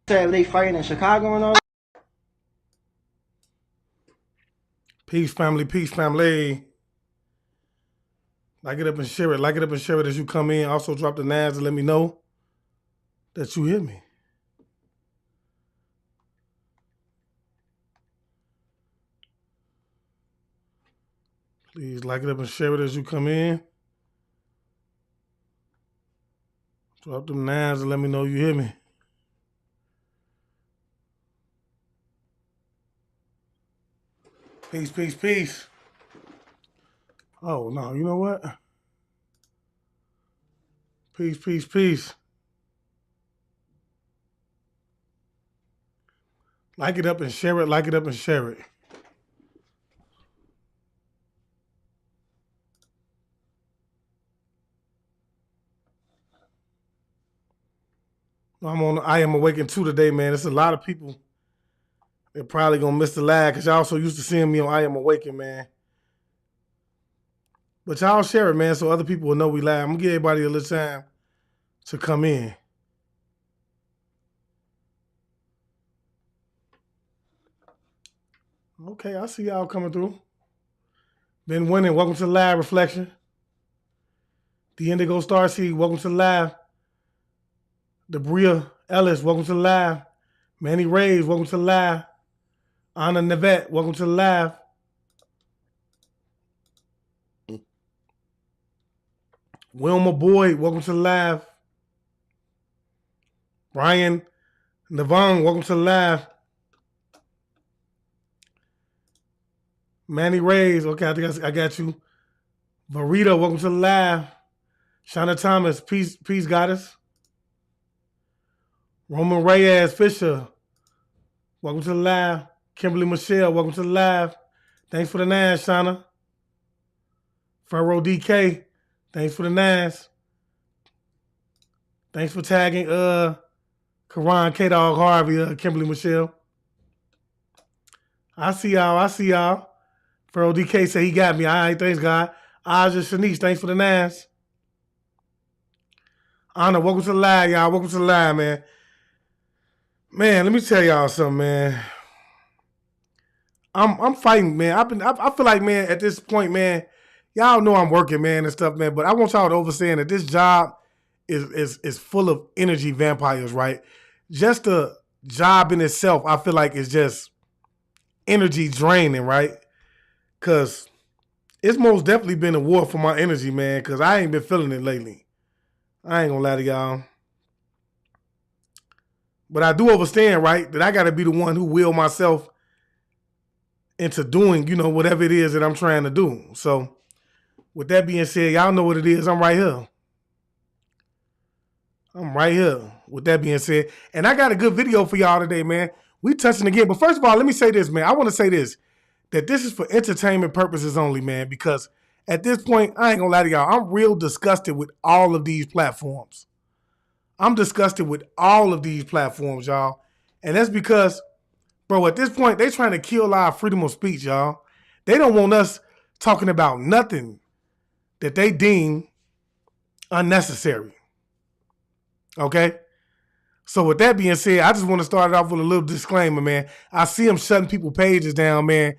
said they fighting in Chicago and all. Peace, family. Peace, family. Like it up and share it. Like it up and share it as you come in. Also, drop the nines and let me know that you hear me. Please like it up and share it as you come in. Drop them nines and let me know you hear me. Peace, peace, peace. Oh, no, you know what? Peace, peace, peace. Like it up and share it. Like it up and share it. I'm on I Am Awakened 2 today, man. There's a lot of people that probably gonna miss the lag because y'all so used to seeing me on I Am Awakened, man. But y'all share it, man, so other people will know we live. I'm gonna give everybody a little time to come in. Okay, I see y'all coming through. Been winning. Welcome to Live Reflection. The Indigo Starseed, welcome to Live. Debria Ellis, welcome to Live. Manny Reyes, welcome to Live. Anna Navette, welcome to Live. Wilma Boyd, welcome to Live. Brian Navang, welcome to Live. Manny Reyes, okay, I think I got you. Varita, welcome to Live. Shauna Thomas, peace goddess. Roman Reyes Fisher, welcome to Live. Kimberly Michelle, welcome to Live. Thanks for the nines, Shauna. Pharaoh DK, thanks for the nines. Thanks for tagging Karan K-Dog Harvey, Kimberly Michelle. I see y'all. Pharaoh DK said he got me. All right, thanks, God. Aja Shanice, thanks for the nines. Anna, welcome to the live, y'all. Welcome to the live, man. Man, let me tell y'all something, man. I'm fighting, man. I feel like, man, at this point, man, y'all know I'm working, man, and stuff, man. But I want y'all to understand that this job is full of energy vampires, right? Just the job in itself, I feel like is just energy draining, right? Cause it's most definitely been a war for my energy, man. Cause I ain't been feeling it lately. I ain't gonna lie to y'all. But I do understand, right, that I gotta be the one who will myself into doing, whatever it is that I'm trying to do. So with that being said, y'all know what it is. I'm right here. With that being said. And I got a good video for y'all today, man. We touching again. But first of all, let me say this, man. I want to say this. That this is for entertainment purposes only, man, because at this point, I ain't gonna lie to y'all, I'm real disgusted with all of these platforms. I'm disgusted with all of these platforms, y'all. And that's because, bro, at this point, they trying to kill our freedom of speech, y'all. They don't want us talking about nothing that they deem unnecessary. Okay? So with that being said, I just want to start it off with a little disclaimer, man. I see them shutting people pages down, man,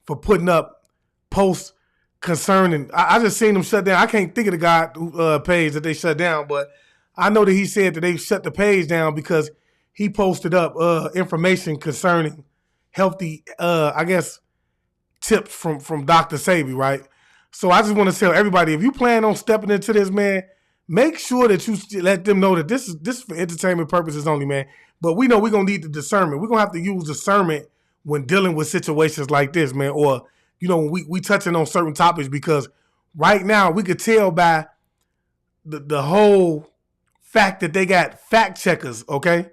for putting up posts concerning. I just seen them shut down. I can't think of the guy page that they shut down, but I know that he said that they shut the page down because he posted up information concerning healthy, I guess, tips from Dr. Sebi, right? So I just want to tell everybody, if you plan on stepping into this, man, make sure that you let them know that this is for entertainment purposes only, man. But we know we're going to need the discernment. We're going to have to use discernment when dealing with situations like this, man. Or, when we touching on certain topics, because right now we could tell by the whole fact that they got fact checkers, okay,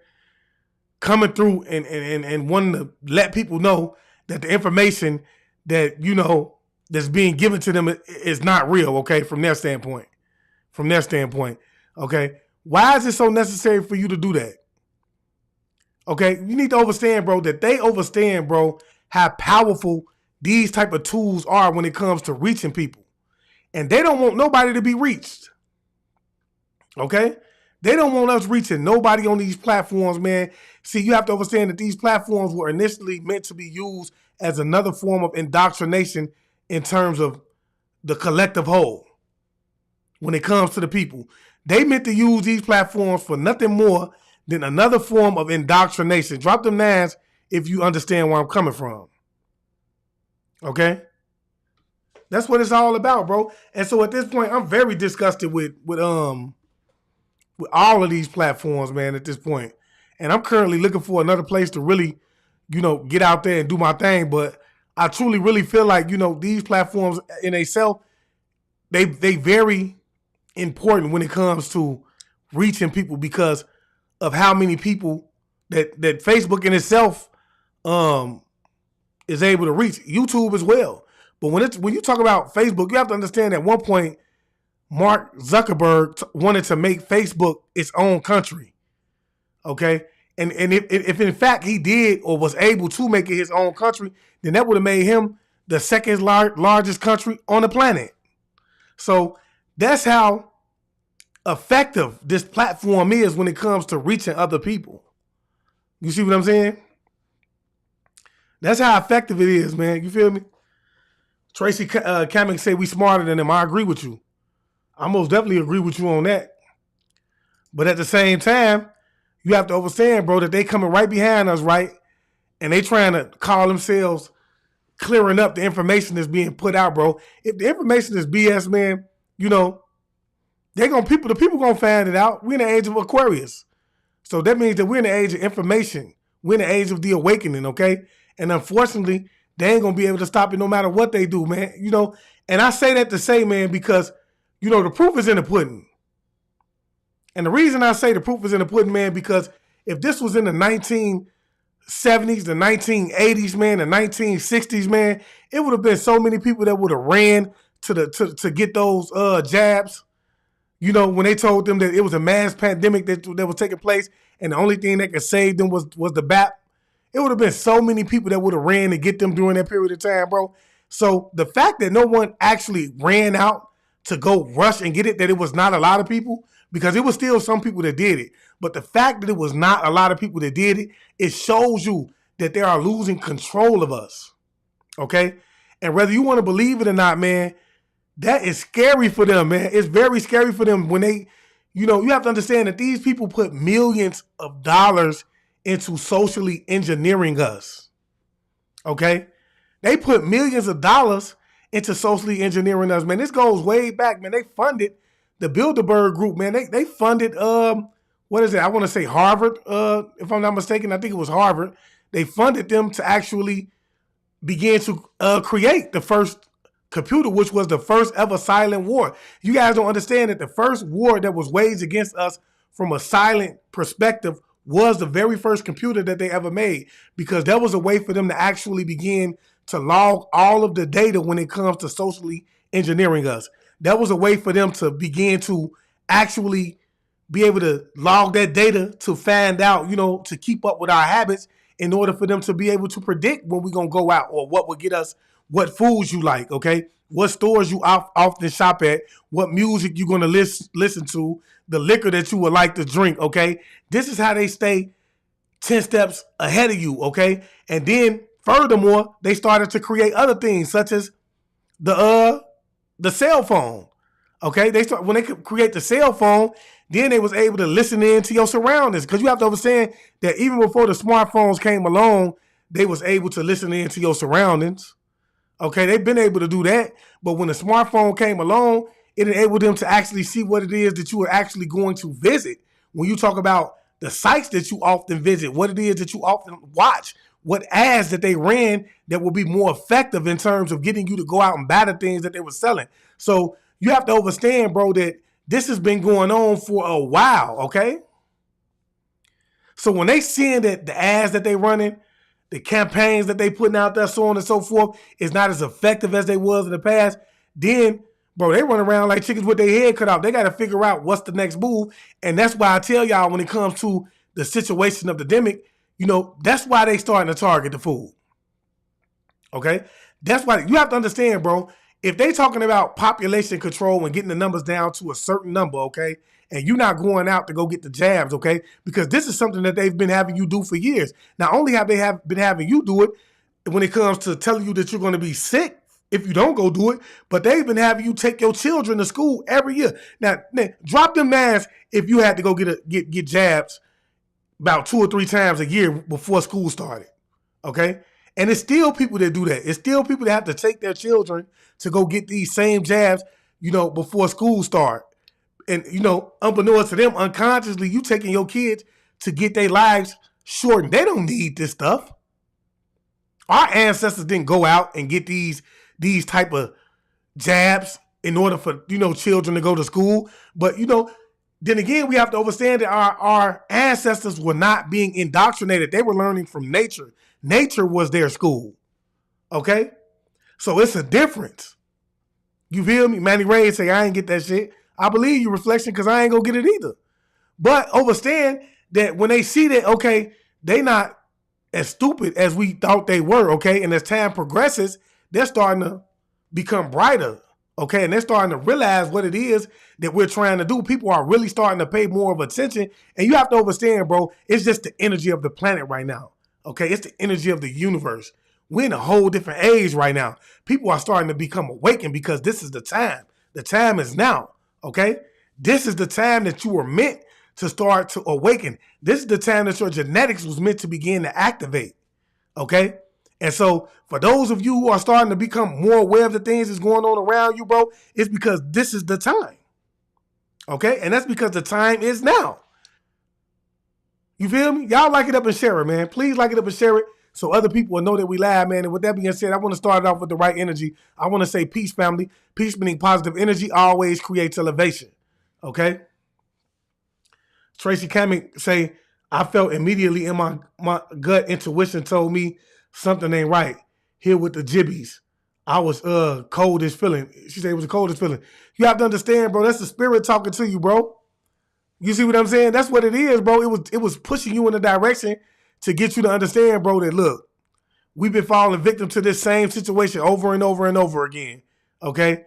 coming through and wanting to let people know that the information that, that's being given to them is not real, okay, from their standpoint. Okay? Why is it so necessary for you to do that? Okay? You need to understand, bro, that they understand, bro, how powerful these type of tools are when it comes to reaching people. And they don't want nobody to be reached. Okay? They don't want us reaching nobody on these platforms, man. See, you have to understand that these platforms were initially meant to be used as another form of indoctrination in terms of the collective whole. When it comes to the people, they meant to use these platforms for nothing more than another form of indoctrination. Drop them nines if you understand where I'm coming from. Okay? That's what it's all about, bro. And so at this point, I'm very disgusted with all of these platforms, man, at this point. And I'm currently looking for another place to really, get out there and do my thing. But I truly, really feel like, these platforms in itself, they very important when it comes to reaching people because of how many people that Facebook in itself is able to reach. YouTube as well. But when you talk about Facebook, you have to understand at one point, Mark Zuckerberg wanted to make Facebook its own country. Okay? And if in fact he did or was able to make it his own country, then that would have made him the second largest country on the planet. So that's how effective this platform is when it comes to reaching other people. You see what I'm saying? That's how effective it is, man. You feel me? Tracy Kamek say we smarter than them. I agree with you. I most definitely agree with you on that. But at the same time, you have to understand, bro, that they coming right behind us, right? And they trying to call themselves clearing up the information that's being put out, bro. If the information is BS, man, the people gonna find it out. We're in the age of Aquarius. So that means that we're in the age of information. We're in the age of the awakening, okay? And unfortunately, they ain't gonna be able to stop it no matter what they do, man. And I say that to say, man, because, the proof is in the pudding. And the reason I say the proof is in the pudding, man, because if this was in the 1970s, the 1980s, man, the 1960s, man, it would have been so many people that would have ran to get those jabs. When they told them that it was a mass pandemic that was taking place and the only thing that could save them was the BAP. It would have been so many people that would have ran to get them during that period of time, bro. So the fact that no one actually ran out to go rush and get it, that it was not a lot of people, because it was still some people that did it. But the fact that it was not a lot of people that did it, it shows you that they are losing control of us. Okay? And whether you want to believe it or not, man, that is scary for them, man. It's very scary for them when they, you have to understand that these people put millions of dollars into socially engineering us. Okay? They put millions of dollars into socially engineering us, man. This goes way back, man. They funded the Bilderberg Group, man. They funded, what is it? I want to say Harvard, if I'm not mistaken. I think it was Harvard. They funded them to actually begin to create the first computer, which was the first ever silent war. You guys don't understand that the first war that was waged against us from a silent perspective was the very first computer that they ever made, because that was a way for them to actually begin to log all of the data when it comes to socially engineering us. That was a way for them to begin to actually be able to log that data to find out, to keep up with our habits in order for them to be able to predict when we're going to go out or what will get us, what foods you like, okay? What stores you often shop at, what music you're going to listen to, the liquor that you would like to drink, okay? This is how they stay 10 steps ahead of you, okay? And then furthermore, they started to create other things such as the cell phone, okay? When they could create the cell phone, then they was able to listen in to your surroundings, because you have to understand that even before the smartphones came along, they was able to listen in to your surroundings. Okay, they've been able to do that, but when the smartphone came along, it enabled them to actually see what it is that you are actually going to visit. When you talk about the sites that you often visit, what it is that you often watch, what ads that they ran that will be more effective in terms of getting you to go out and buy the things that they were selling. So you have to understand, bro, that this has been going on for a while, okay? So when they seeing that the ads that they running, the campaigns that they putting out there, so on and so forth, is not as effective as they was in the past, then, bro, they run around like chickens with their head cut off. They got to figure out what's the next move. And that's why I tell y'all, when it comes to the situation of the demic, that's why they starting to target the food. Okay? That's why you have to understand, bro, if they talking about population control and getting the numbers down to a certain number, okay, and you're not going out to go get the jabs, okay? Because this is something that they've been having you do for years. Not only have they been having you do it when it comes to telling you that you're going to be sick if you don't go do it, but they've been having you take your children to school every year. Now drop them masks if you had to go get jabs about 2 or 3 times a year before school started, okay? And it's still people that do that. It's still people that have to take their children to go get these same jabs, before school start. And, unbeknownst to them, unconsciously, you taking your kids to get their lives shortened. They don't need this stuff. Our ancestors didn't go out and get these type of jabs in order for, children to go to school. But, then again, we have to understand that our ancestors were not being indoctrinated. They were learning from nature. Nature was their school. Okay? So it's a difference. You feel me? Manny Ray say, I ain't get that shit. I believe you, Reflection, because I ain't going to get it either. But understand that when they see that, okay, they not as stupid as we thought they were, okay? And as time progresses, they're starting to become brighter, okay? And they're starting to realize what it is that we're trying to do. People are really starting to pay more of attention. And you have to understand, bro, it's just the energy of the planet right now, okay? It's the energy of the universe. We're in a whole different age right now. People are starting to become awakened because this is the time. The time is now, okay? This is the time that you were meant to start to awaken. This is the time that your genetics was meant to begin to activate, okay? And so for those of you who are starting to become more aware of the things that's going on around you, bro, it's because this is the time, okay? And that's because the time is now. You feel me? Y'all like it up and share it, man. Please like it up and share it so other people will know that we live, man. And with that being said, I want to start it off with the right energy. I want to say peace, family. Peace meaning positive energy always creates elevation, okay? Tracy Kamek say, I felt immediately in my gut intuition told me something ain't right. Here with the jibbies. I was coldest feeling. She said it was the coldest feeling. You have to understand, bro, that's the spirit talking to you, bro. You see what I'm saying? That's what it is, bro. It was pushing you in a direction to get you to understand, bro, that look, we've been falling victim to this same situation over and over and over again, okay?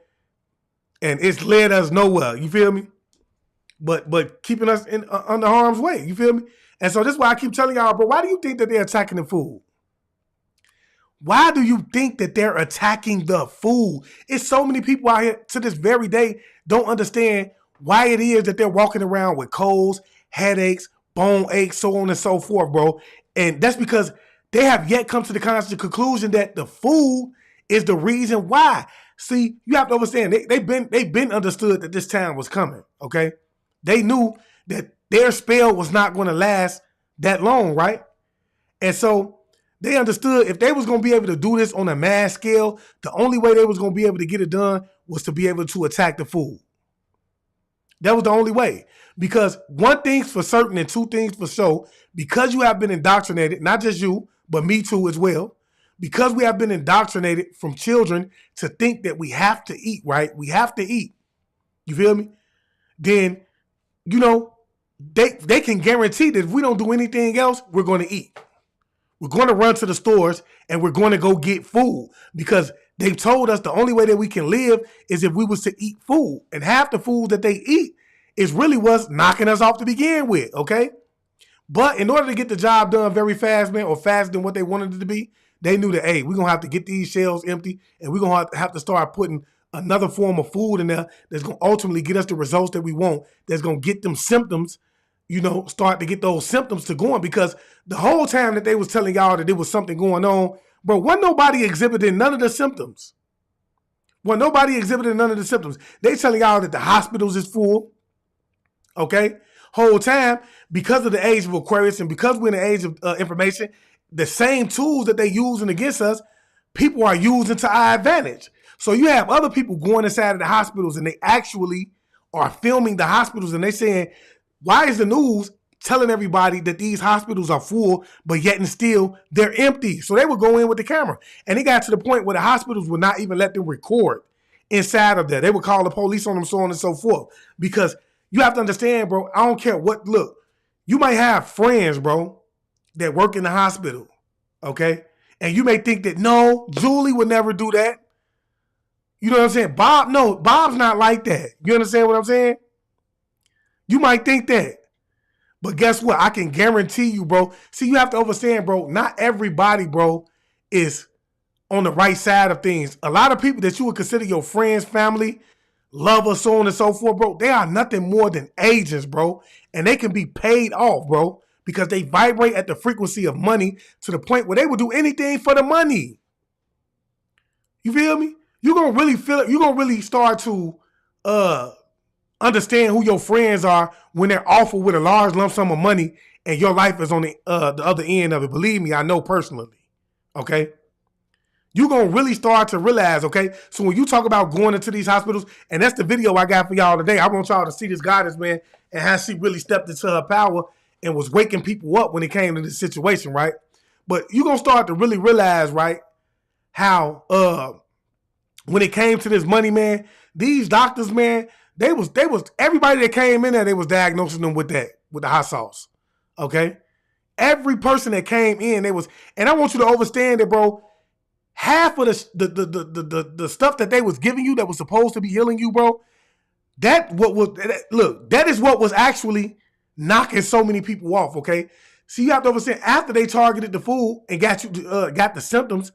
And it's led us nowhere, you feel me? But keeping us under harm's way, you feel me? And so this is why I keep telling y'all, bro, why do you think that they're attacking the food? Why do you think that they're attacking the food? It's so many people out here to this very day don't understand why it is that they're walking around with colds, headaches, bone aches, so on and so forth, bro. And that's because they have yet come to the conscious conclusion that the food is the reason why. See, you have to understand, they've been understood that this time was coming, okay? They knew that their spell was not going to last that long, right? And so they understood if they was going to be able to do this on a mass scale, the only way they was going to be able to get it done was to be able to attack the food. That was the only way. Because one thing's for certain and two things for sure, because you have been indoctrinated, not just you, but me too as well, because we have been indoctrinated from children to think that we have to eat, right? We have to eat. You feel me? Then, they can guarantee that if we don't do anything else, we're going to eat. We're going to run to the stores and we're going to go get food because they've told us the only way that we can live is if we was to eat food. And half the food that they eat is really what's knocking us off to begin with, okay? But in order to get the job done very fast, man, or faster than what they wanted it to be, they knew that, hey, we're going to have to get these shelves empty and we're going to have to start putting another form of food in there that's going to ultimately get us the results that we want, that's going to get them symptoms, start to get those symptoms to going, because the whole time that they was telling y'all that there was something going on, bro, wasn't nobody exhibiting none of the symptoms. Wasn't nobody exhibiting none of the symptoms. They telling y'all that the hospitals is full, okay? Whole time, because of the age of Aquarius and because we're in the age of information, the same tools that they using against us, people are using to our advantage. So you have other people going inside of the hospitals and they actually are filming the hospitals and they saying, why is the news telling everybody that these hospitals are full, but yet and still they're empty? So they would go in with the camera. And it got to the point where the hospitals would not even let them record inside of there. They would call the police on them, so on and so forth. Because you have to understand, bro, I don't care what, look, you might have friends, bro, that work in the hospital, okay? And you may think that, no, Julie would never do that. You know what I'm saying? Bob's not like that. You understand what I'm saying? You might think that. But guess what? I can guarantee you, bro. See, you have to understand, bro, not everybody, bro, is on the right side of things. A lot of people that you would consider your friends, family, lovers, so on and so forth, bro, they are nothing more than agents, bro. And they can be paid off, bro, because they vibrate at the frequency of money to the point where they will do anything for the money. You feel me? You're going to really feel it. You're going to really start to understand who your friends are when they're offered with a large lump sum of money and your life is on the other end of it. Believe me, I know personally. Okay? You're going to really start to realize, okay? So when you talk about going into these hospitals, and that's the video I got for y'all today, I want y'all to see this goddess, man, and how she really stepped into her power and was waking people up when it came to this situation, right? But you're going to start to really realize, right, how when it came to this money, man, these doctors, man, they was everybody that came in there, they was diagnosing them with that, with the hot sauce. Okay? Every person that came in, they was, and I want you to understand that, bro, half of the stuff that they was giving you that was supposed to be healing you, bro, that is what was actually knocking so many people off, okay? See, you have to understand, after they targeted the food and got the symptoms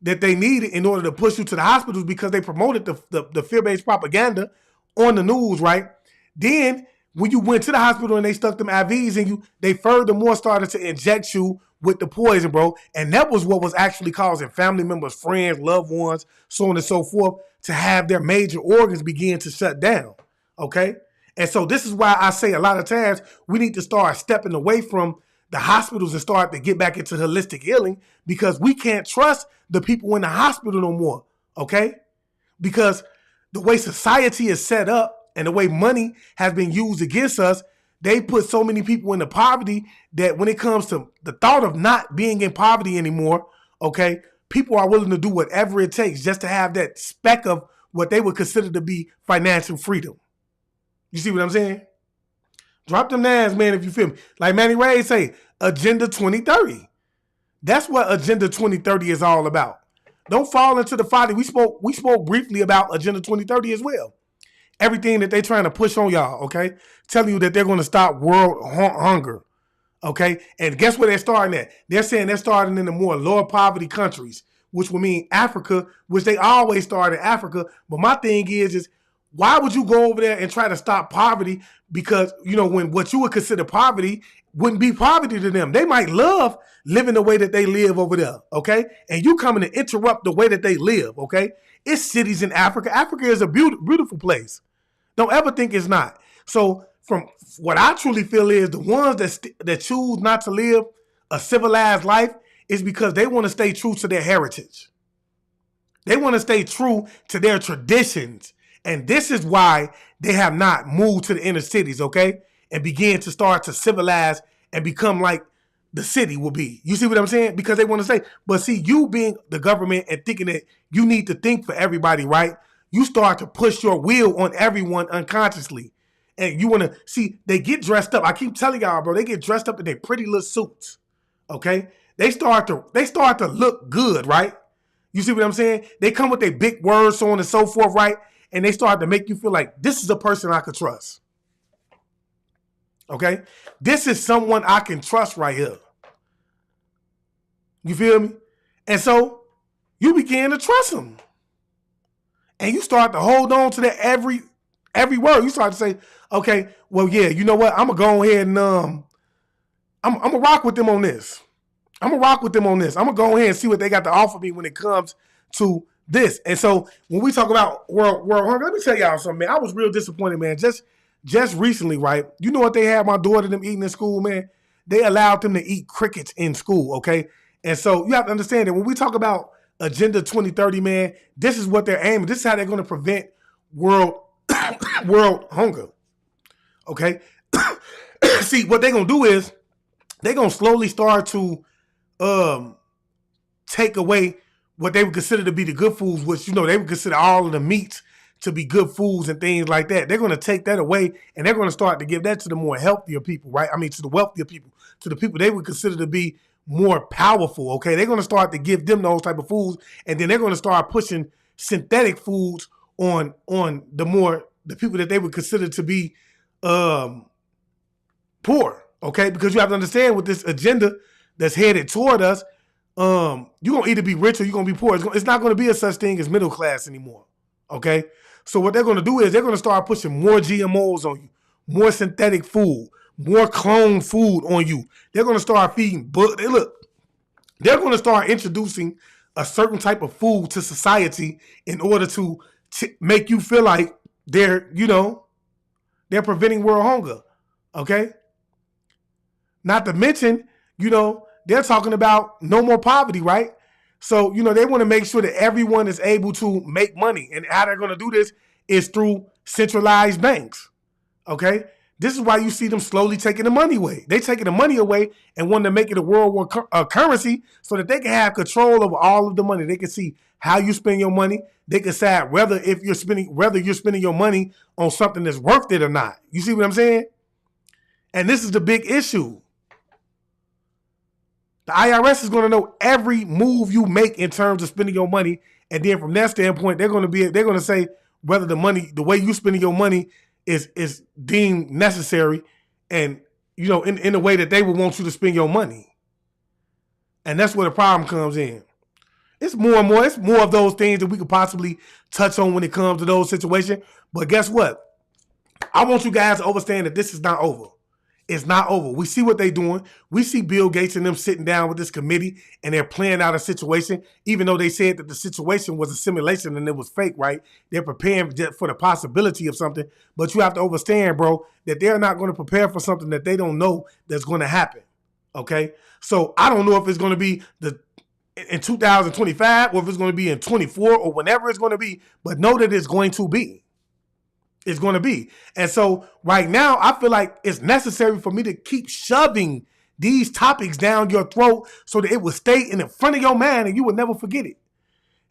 that they needed in order to push you to the hospitals because they promoted the fear-based propaganda on the news, right? Then when you went to the hospital and they stuck them IVs in you, they furthermore started to inject you with the poison, bro. And that was what was actually causing family members, friends, loved ones, so on and so forth, to have their major organs begin to shut down, okay? And so this is why I say a lot of times we need to start stepping away from the hospitals and start to get back into holistic healing, because we can't trust the people in the hospital no more, okay? Because the way society is set up and the way money has been used against us, they put so many people into poverty that when it comes to the thought of not being in poverty anymore, okay, people are willing to do whatever it takes just to have that speck of what they would consider to be financial freedom. You see what I'm saying? Drop them names, man, if you feel me. Like Manny Ray say, Agenda 2030. That's what Agenda 2030 is all about. Don't fall into the folly. We spoke briefly about Agenda 2030 as well. Everything that they're trying to push on y'all, okay? Telling you that they're going to stop world hunger, okay? And guess where they're starting at? They're saying they're starting in the more lower poverty countries, which would mean Africa, which they always start in Africa. But my thing is why would you go over there and try to stop poverty? Because, you know, when what you would consider poverty wouldn't be poverty to them. They might love living the way that they live over there, okay? And you coming to interrupt the way that they live, okay? It's cities in Africa. Africa is a beautiful place. Don't ever think it's not. So from what I truly feel is the ones that choose not to live a civilized life is because they want to stay true to their heritage. They want to stay true to their traditions. And this is why they have not moved to the inner cities, okay? And begin to start to civilize and become like the city will be. You see what I'm saying? Because they want to say, but see, you being the government and thinking that you need to think for everybody, right? You start to push your will on everyone unconsciously. And you want to see, they get dressed up. I keep telling y'all, bro, they get dressed up in their pretty little suits. Okay? They start to look good, right? You see what I'm saying? They come with their big words, so on and so forth, right? And they start to make you feel like this is a person I could trust. Okay? This is someone I can trust right here. You feel me? And so you begin to trust them. And you start to hold on to that every word. You start to say, okay, well, yeah, you know what? I'm going to go ahead and I'm going to rock with them on this. I'm going to go ahead and see what they got to offer me when it comes to this. And so when we talk about world hunger, let me tell y'all something, man. I was real disappointed, man. Just recently, right? You know what they had my daughter them eating in school, man? They allowed them to eat crickets in school, okay? And so you have to understand that when we talk about Agenda 2030, man, this is what they're aiming. This is how they're going to prevent world hunger. Okay? See, what they're going to do is they're going to slowly start to take away what they would consider to be the good foods, which, you know, they would consider all of the meats to be good foods and things like that. They're going to take that away and they're going to start to give that to the more healthier people, right? I mean, to the wealthier people, to the people they would consider to be more powerful, okay? They're going to start to give them those type of foods, and then they're going to start pushing synthetic foods on the people that they would consider to be poor, okay? Because you have to understand with this agenda that's headed toward us, you're going to either be rich or you're going to be poor. It's not going to be a such thing as middle class anymore, okay? So what they're going to do is they're going to start pushing more GMOs on you, more synthetic food, more cloned food on you. They're going to start feeding, they're going to start introducing a certain type of food to society in order to make you feel like they're preventing world hunger, okay? Not to mention, they're talking about no more poverty, right? So, they want to make sure that everyone is able to make money. And how they're going to do this is through centralized banks, okay? This is why you see them slowly taking the money away. They taking the money away and want to make it a world war currency so that they can have control over all of the money. They can see how you spend your money. They can decide whether you're spending your money on something that's worth it or not. You see what I'm saying? And this is the big issue. The IRS is going to know every move you make in terms of spending your money, and then from that standpoint, they're going to say whether the way you spending your money is deemed necessary, and in the way that they would want you to spend your money. And that's where the problem comes in. It's more and more. It's more of those things that we could possibly touch on when it comes to those situations. But guess what? I want you guys to understand that this is not over. It's not over. We see what they're doing. We see Bill Gates and them sitting down with this committee and they're planning out a situation, even though they said that the situation was a simulation and it was fake, right? They're preparing for the possibility of something. But you have to understand, bro, that they're not going to prepare for something that they don't know that's going to happen, okay? So I don't know if it's going to be in 2025 or if it's going to be in 24 or whenever it's going to be, but know that it's going to be. It's going to be. And so right now, I feel like it's necessary for me to keep shoving these topics down your throat so that it will stay in the front of your mind and you will never forget it.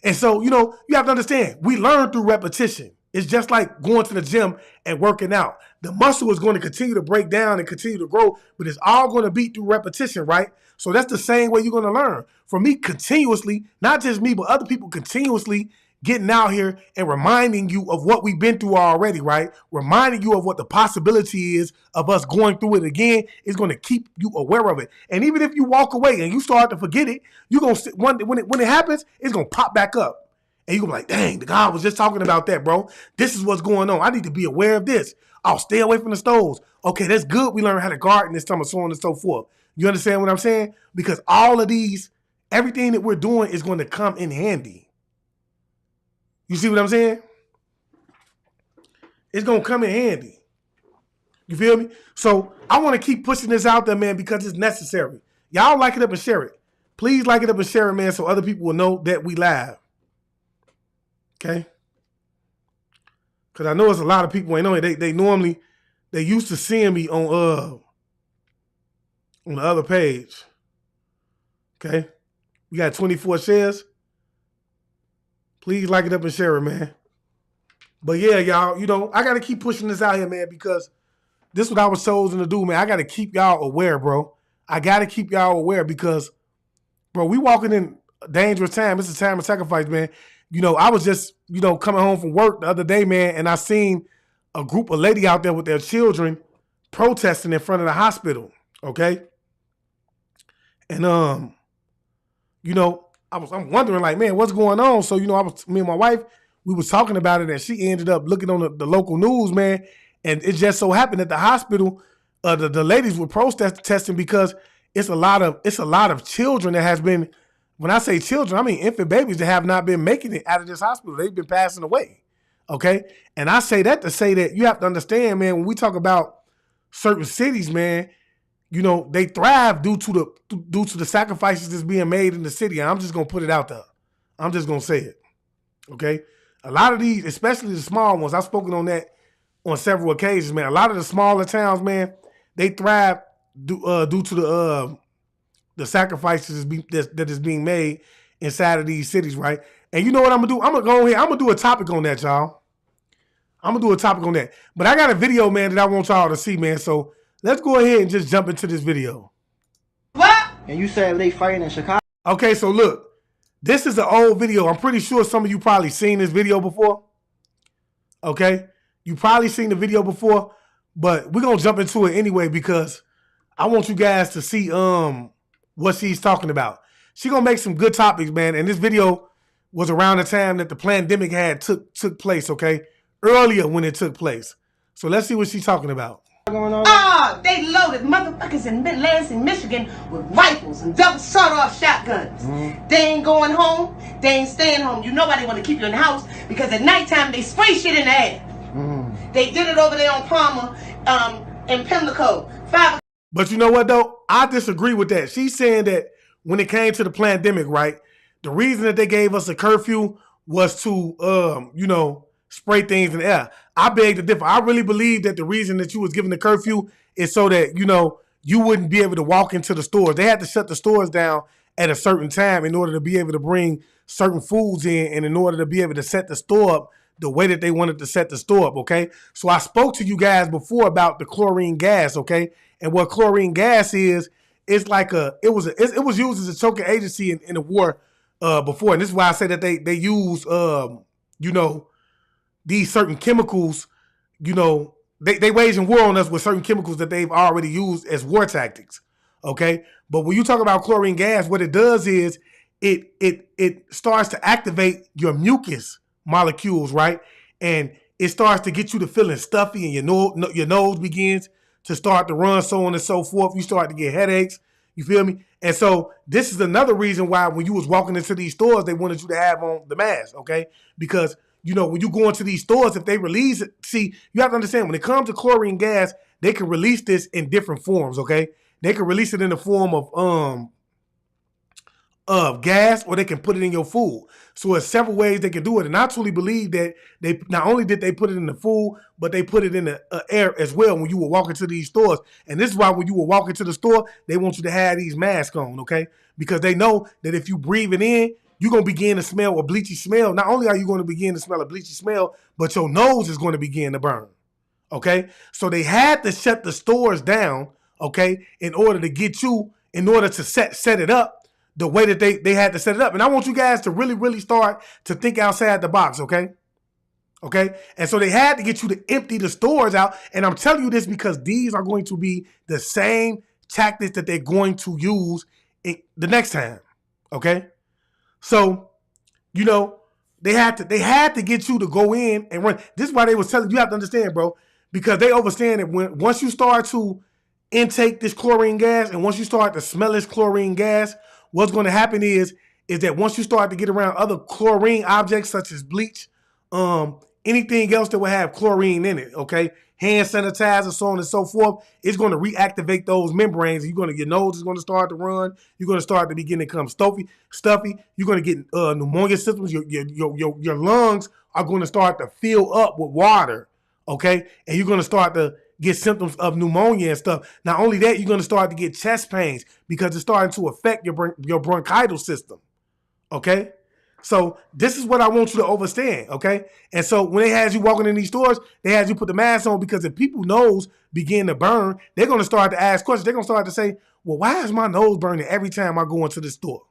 And so, you have to understand, we learn through repetition. It's just like going to the gym and working out. The muscle is going to continue to break down and continue to grow, but it's all going to be through repetition, right? So that's the same way you're going to learn. For me, continuously, not just me, but other people continuously getting out here and reminding you of what we've been through already, right? Reminding you of what the possibility is of us going through it again is going to keep you aware of it. And even if you walk away and you start to forget it, you're going to when it happens, it's going to pop back up. And you're going to be like, dang, the guy was just talking about that, bro. This is what's going on. I need to be aware of this. I'll stay away from the stoves. Okay, that's good. We learned how to garden this time and so on and so forth. You understand what I'm saying? Because all of these, everything that we're doing is going to come in handy. You see what I'm saying? It's going to come in handy. You feel me? So I want to keep pushing this out there, man, because it's necessary. Y'all like it up and share it. Please like it up and share it, man, so other people will know that we live. Okay? Because I know it's a lot of people ain't know it. They used to seeing me on the other page. Okay? We got 24 shares. Please like it up and share it, man. But yeah, y'all, I got to keep pushing this out here, man, because this is what I was chosen to do, man. I got to keep y'all aware, bro. I got to keep y'all aware because, bro, we walking in a dangerous time. It's a time of sacrifice, man. I was just, coming home from work the other day, man, and I seen a group of ladies out there with their children protesting in front of the hospital, okay? And, I'm wondering, like, man, what's going on? So, me and my wife, we was talking about it, and she ended up looking on the local news, man. And it just so happened that the hospital, the ladies were protesting because it's a lot of children that has been, when I say children, I mean infant babies that have not been making it out of this hospital. They've been passing away, okay? And I say that to say that you have to understand, man, when we talk about certain cities, man, they thrive due to the sacrifices that's being made in the city. And I'm just going to put it out there. I'm just going to say it. Okay? A lot of these, especially the small ones, I've spoken on that on several occasions, man. A lot of the smaller towns, man, they thrive due to the sacrifices that is being made inside of these cities, right? And you know what I'm going to do? I'm going to go ahead. I'm going to do a topic on that, y'all. I'm going to do a topic on that. But I got a video, man, that I want y'all to see, man. So let's go ahead and just jump into this video. What? And you said they fighting in Chicago? Okay, so look. This is an old video. I'm pretty sure some of you probably seen this video before. Okay? You probably seen the video before. But we're gonna jump into it anyway because I want you guys to see what she's talking about. She gonna make some good topics, man. And this video was around the time that the pandemic had took place, okay? Earlier when it took place. So let's see what she's talking about. They loaded motherfuckers in Lansing, Michigan with rifles and double sawed-off shotguns. They ain't going home. They ain't staying home. You know why they want to keep you in the house? Because at nighttime they spray shit in the air. They did it over there on Palmer, in Pimlico. But you know what, though? I disagree with that. She's saying that when it came to the pandemic, right, the reason that they gave us a curfew was to, spray things in the air. I beg to differ. I really believe that the reason that you was given the curfew is so that, you wouldn't be able to walk into the stores. They had to shut the stores down at a certain time in order to be able to bring certain foods in and in order to be able to set the store up the way that they wanted to set the store up, okay? So I spoke to you guys before about the chlorine gas, okay? And what chlorine gas is, it's like it was used as a choking agency in the war before. And this is why I say that they use, these certain chemicals, they waging war on us with certain chemicals that they've already used as war tactics, okay? But when you talk about chlorine gas, what it does is it starts to activate your mucus molecules, right? And it starts to get you to feeling stuffy and your nose begins to start to run, so on and so forth. You start to get headaches, you feel me? And so this is another reason why when you was walking into these stores, they wanted you to have on the mask, okay? Because when you go into these stores, if they release it, see, you have to understand, when it comes to chlorine gas, they can release this in different forms, okay? They can release it in the form of gas, or they can put it in your food. So there's several ways they can do it. And I truly believe that they not only did they put it in the food, but they put it in the air as well when you were walking to these stores. And this is why when you were walking to the store, they want you to have these masks on, okay? Because they know that if you breathe it in, you're going to begin to smell a bleachy smell. Not only are you going to begin to smell a bleachy smell, but your nose is going to begin to burn, okay? So they had to shut the stores down, okay, in order to set it up the way that they had to set it up. And I want you guys to really, really start to think outside the box, okay? Okay? And so they had to get you to empty the stores out. And I'm telling you this because these are going to be the same tactics that they're going to use the next time, okay? So, they had to get you to go in and run. This is why they was telling you have to understand, bro, because they understand that once you start to intake this chlorine gas and once you start to smell this chlorine gas, what's going to happen is that once you start to get around other chlorine objects such as bleach, anything else that will have chlorine in it, okay, hand sanitizer, so on and so forth, it's going to reactivate those membranes. Your nose is going to start to run. You're going to start to begin to become stuffy. You're going to get pneumonia symptoms. Your lungs are going to start to fill up with water, okay, and you're going to start to get symptoms of pneumonia and stuff. Not only that, you're going to start to get chest pains because it's starting to affect your bronchial system, okay? So this is what I want you to understand, okay? And so when they had you walking in these stores, they had you put the mask on because if people's nose begin to burn, they're going to start to ask questions. They're going to start to say, well, why is my nose burning every time I go into the store?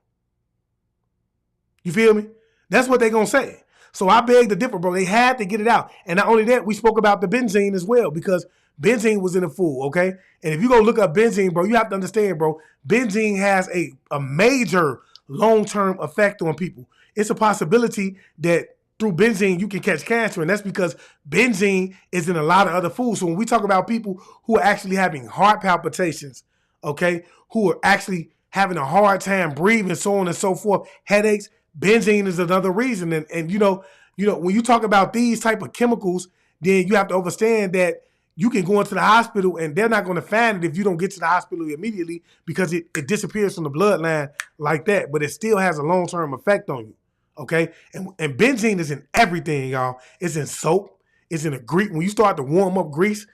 You feel me? That's what they're going to say. So I beg to differ, bro. They had to get it out. And not only that, we spoke about the benzene as well because benzene was in the food, okay? And if you go look up benzene, bro, you have to understand, bro, benzene has a major long-term effect on people. It's a possibility that through benzene you can catch cancer, and that's because benzene is in a lot of other foods. So when we talk about people who are actually having heart palpitations, okay, who are actually having a hard time breathing, so on and so forth, headaches, benzene is another reason. And when you talk about these type of chemicals, then you have to understand that you can go into the hospital and they're not going to find it if you don't get to the hospital immediately because it disappears from the bloodline like that, but it still has a long-term effect on you, okay? And benzene is in everything, y'all. It's in soap. It's in a grease. When you start to warm up grease,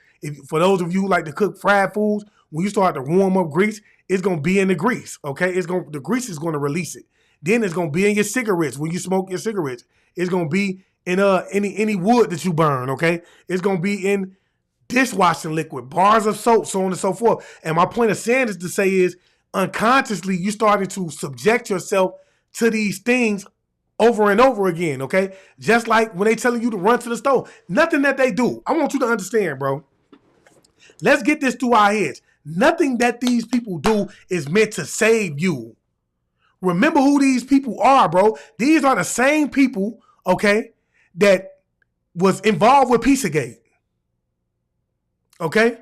for those of you who like to cook fried foods, when you start to warm up grease, it's going to be in the grease, okay? The grease is going to release it. Then it's going to be in your cigarettes. When you smoke your cigarettes, it's going to be in any wood that you burn, okay? It's going to be in dishwashing liquid, bars of soap, so on and so forth. And my point of saying this to say is unconsciously you started to subject yourself to these things over and over again, okay? Just like when they telling you to run to the store. Nothing that they do. I want you to understand, bro. Let's get this through our heads. Nothing that these people do is meant to save you. Remember who these people are, bro. These are the same people, okay, that was involved with Pizzagate. Okay?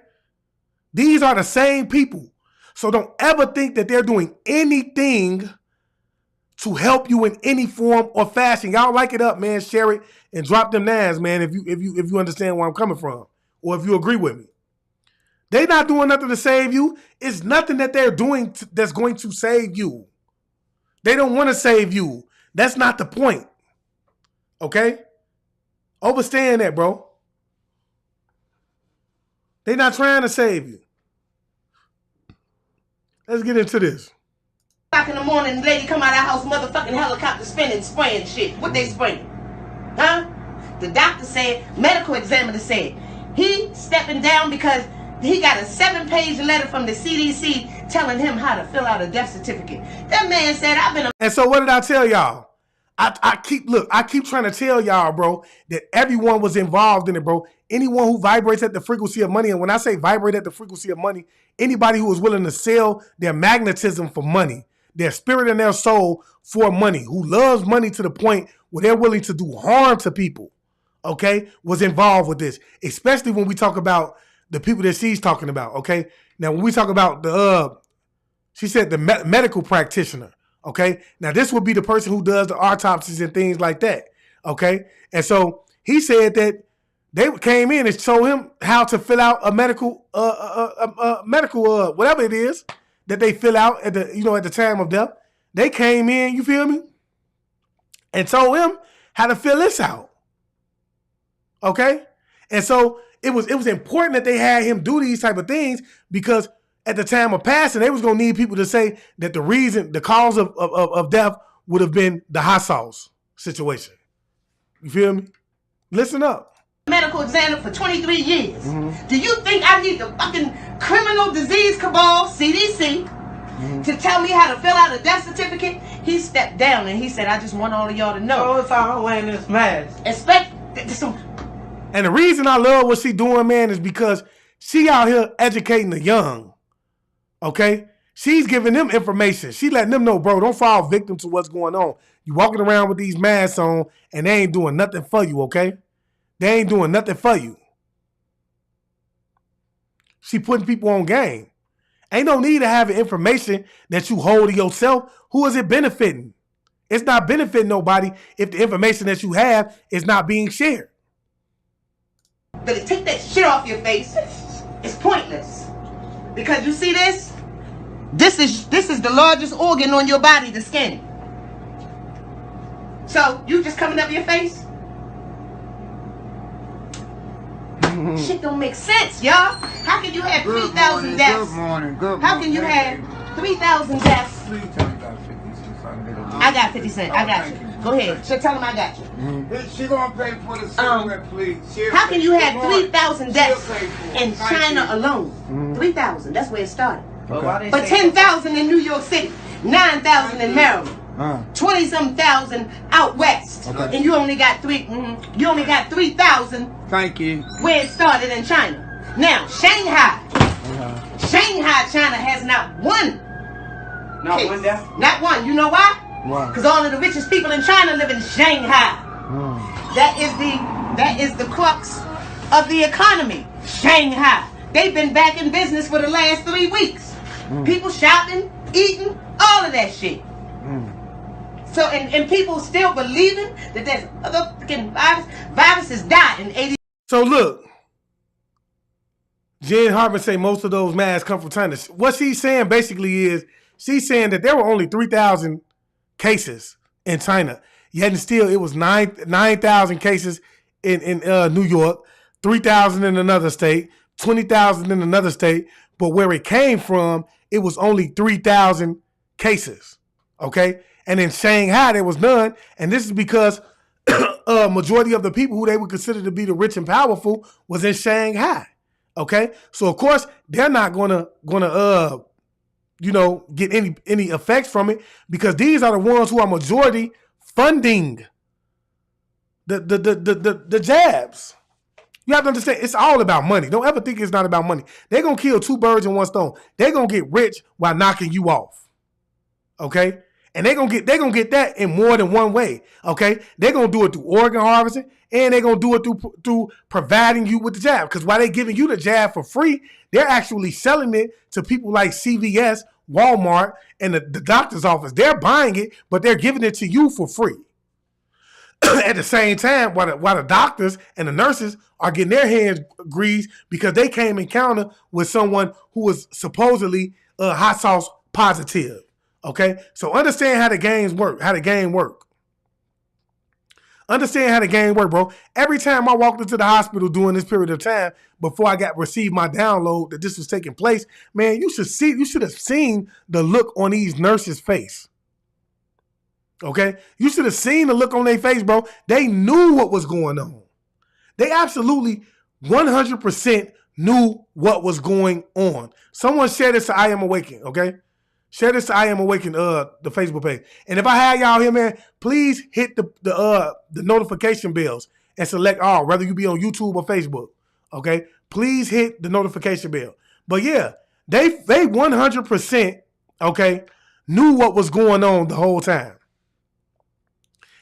These are the same people. So don't ever think that they're doing anything to help you in any form or fashion. Y'all like it up, man. Share it and drop them names, man, if you understand where I'm coming from or if you agree with me. They're not doing nothing to save you. It's nothing that they're doing that's going to save you. They don't want to save you. That's not the point. Okay? Understand that, bro. They're not trying to save you. Let's get into this. O'clock in the morning, the lady come out of the house, motherfucking helicopter spinning, spraying shit. What they spraying? Huh? The doctor said, medical examiner said, he stepping down because he got a 7-page letter from the CDC telling him how to fill out a death certificate. That man said, I've been a... And so what did I tell y'all? I keep trying to tell y'all, bro, that everyone was involved in it, bro. Anyone who vibrates at the frequency of money, and when I say vibrate at the frequency of money, anybody who is willing to sell their magnetism for money, their spirit and their soul for money, who loves money to the point where they're willing to do harm to people, okay, was involved with this. Especially when we talk about the people that she's talking about, okay? Now, when we talk about she said the medical practitioner, okay? Now, this would be the person who does the autopsies and things like that, okay? And so he said that they came in and showed him how to fill out a medical, whatever it is that they fill out at the time of death. They came in, you feel me, and told him how to fill this out, okay? And so it was important that they had him do these type of things because at the time of passing, they was gonna need people to say that the cause of death would have been the hot sauce situation. You feel me? Listen up. Medical examiner for 23 years. Mm-hmm. Do you think I need the fucking criminal disease cabal, CDC, to tell me how to fill out a death certificate? He stepped down and he said, I just want all of y'all to know. Oh, it's all wearing this mask. And the reason I love what she doing, man, is because she out here educating the young. Okay? She's giving them information. She letting them know, bro, don't fall victim to what's going on. You walking around with these masks on and they ain't doing nothing for you, okay? They ain't doing nothing for you. She putting people on game. Ain't no need to have information that you hold to yourself. Who is it benefiting? It's not benefiting nobody if the information that you have is not being shared. But take that shit off your face. It's pointless. Because you see this? This is the largest organ on your body, the skin. So you just coming up your face? Shit don't make sense, y'all. How can you have 3,000 deaths? Good morning. How can you have 3,000 deaths? Please tell me about 50 cents. I got 50 cents. I got you. Go ahead. So tell him I got you. She gonna pay for the cigarette, please. How can you have 3,000 deaths in China alone? 3,000. That's where it started. Okay. But 10,000 in New York City, 9,000 in Maryland, 20-some thousand out west, and you only got 3,000. Thank you. Where it started in China. Now Shanghai, China has not one. Not case. one death? Not one. You know why? Why? Because all of the richest people in China live in Shanghai. That is the crux of the economy. Shanghai. They've been back in business for the last 3 weeks. People shopping, eating, all of that shit. So and people still believing that there's other fucking viruses die in 80. So look, Jen Hartman say most of those masks come from China. What she's saying basically is she's saying that there were only 3,000 cases in China. Yet and still it was 9,000 cases in New York, 3,000 in another state, 20,000 in another state. But where it came from, it was only 3,000 cases. Okay? And in Shanghai, there was none. And this is because a majority of the people who they would consider to be the rich and powerful was in Shanghai. Okay? So, of course, they're not gonna get any effects from it because these are the ones who are majority funding the jabs. You have to understand, it's all about money. Don't ever think it's not about money. They're going to kill two birds in one stone. They're going to get rich while knocking you off. Okay? And they're going to get that in more than one way. Okay? They're going to do it through organ harvesting, and they're going to do it through providing you with the jab. Because while they're giving you the jab for free, they're actually selling it to people like CVS, Walmart, and the doctor's office. They're buying it, but they're giving it to you for free. At the same time, while the doctors and the nurses are getting their hands greased because they came encounter with someone who was supposedly hot sauce positive. Okay, so understand how the games work. Understand how the game work, bro. Every time I walked into the hospital during this period of time before I received my download that this was taking place, man, you should have seen the look on these nurses' face. Okay? You should have seen the look on their face, bro. They knew what was going on. They absolutely 100% knew what was going on. Someone share this to I Am Awakened, okay? Share this to I Am Awakened, the Facebook page. And if I have y'all here, man, please hit the notification bells and select all, whether you be on YouTube or Facebook, okay? Please hit the notification bell. But yeah, they 100%, okay, knew what was going on the whole time.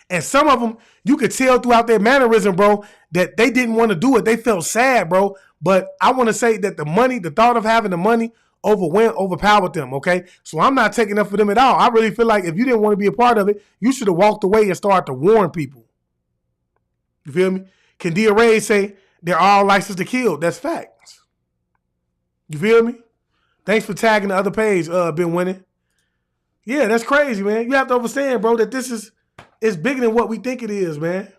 And some of them, you could tell throughout their mannerism, bro, that they didn't want to do it. They felt sad, bro. But I want to say that the thought of having the money overpowered them, okay? So I'm not taking up for them at all. I really feel like if you didn't want to be a part of it, you should have walked away and started to warn people. You feel me? Candia Ray say they're all licensed to kill. That's facts. You feel me? Thanks for tagging the other page, Been Winning. Yeah, that's crazy, man. You have to understand, bro, that this is bigger than what we think it is, man.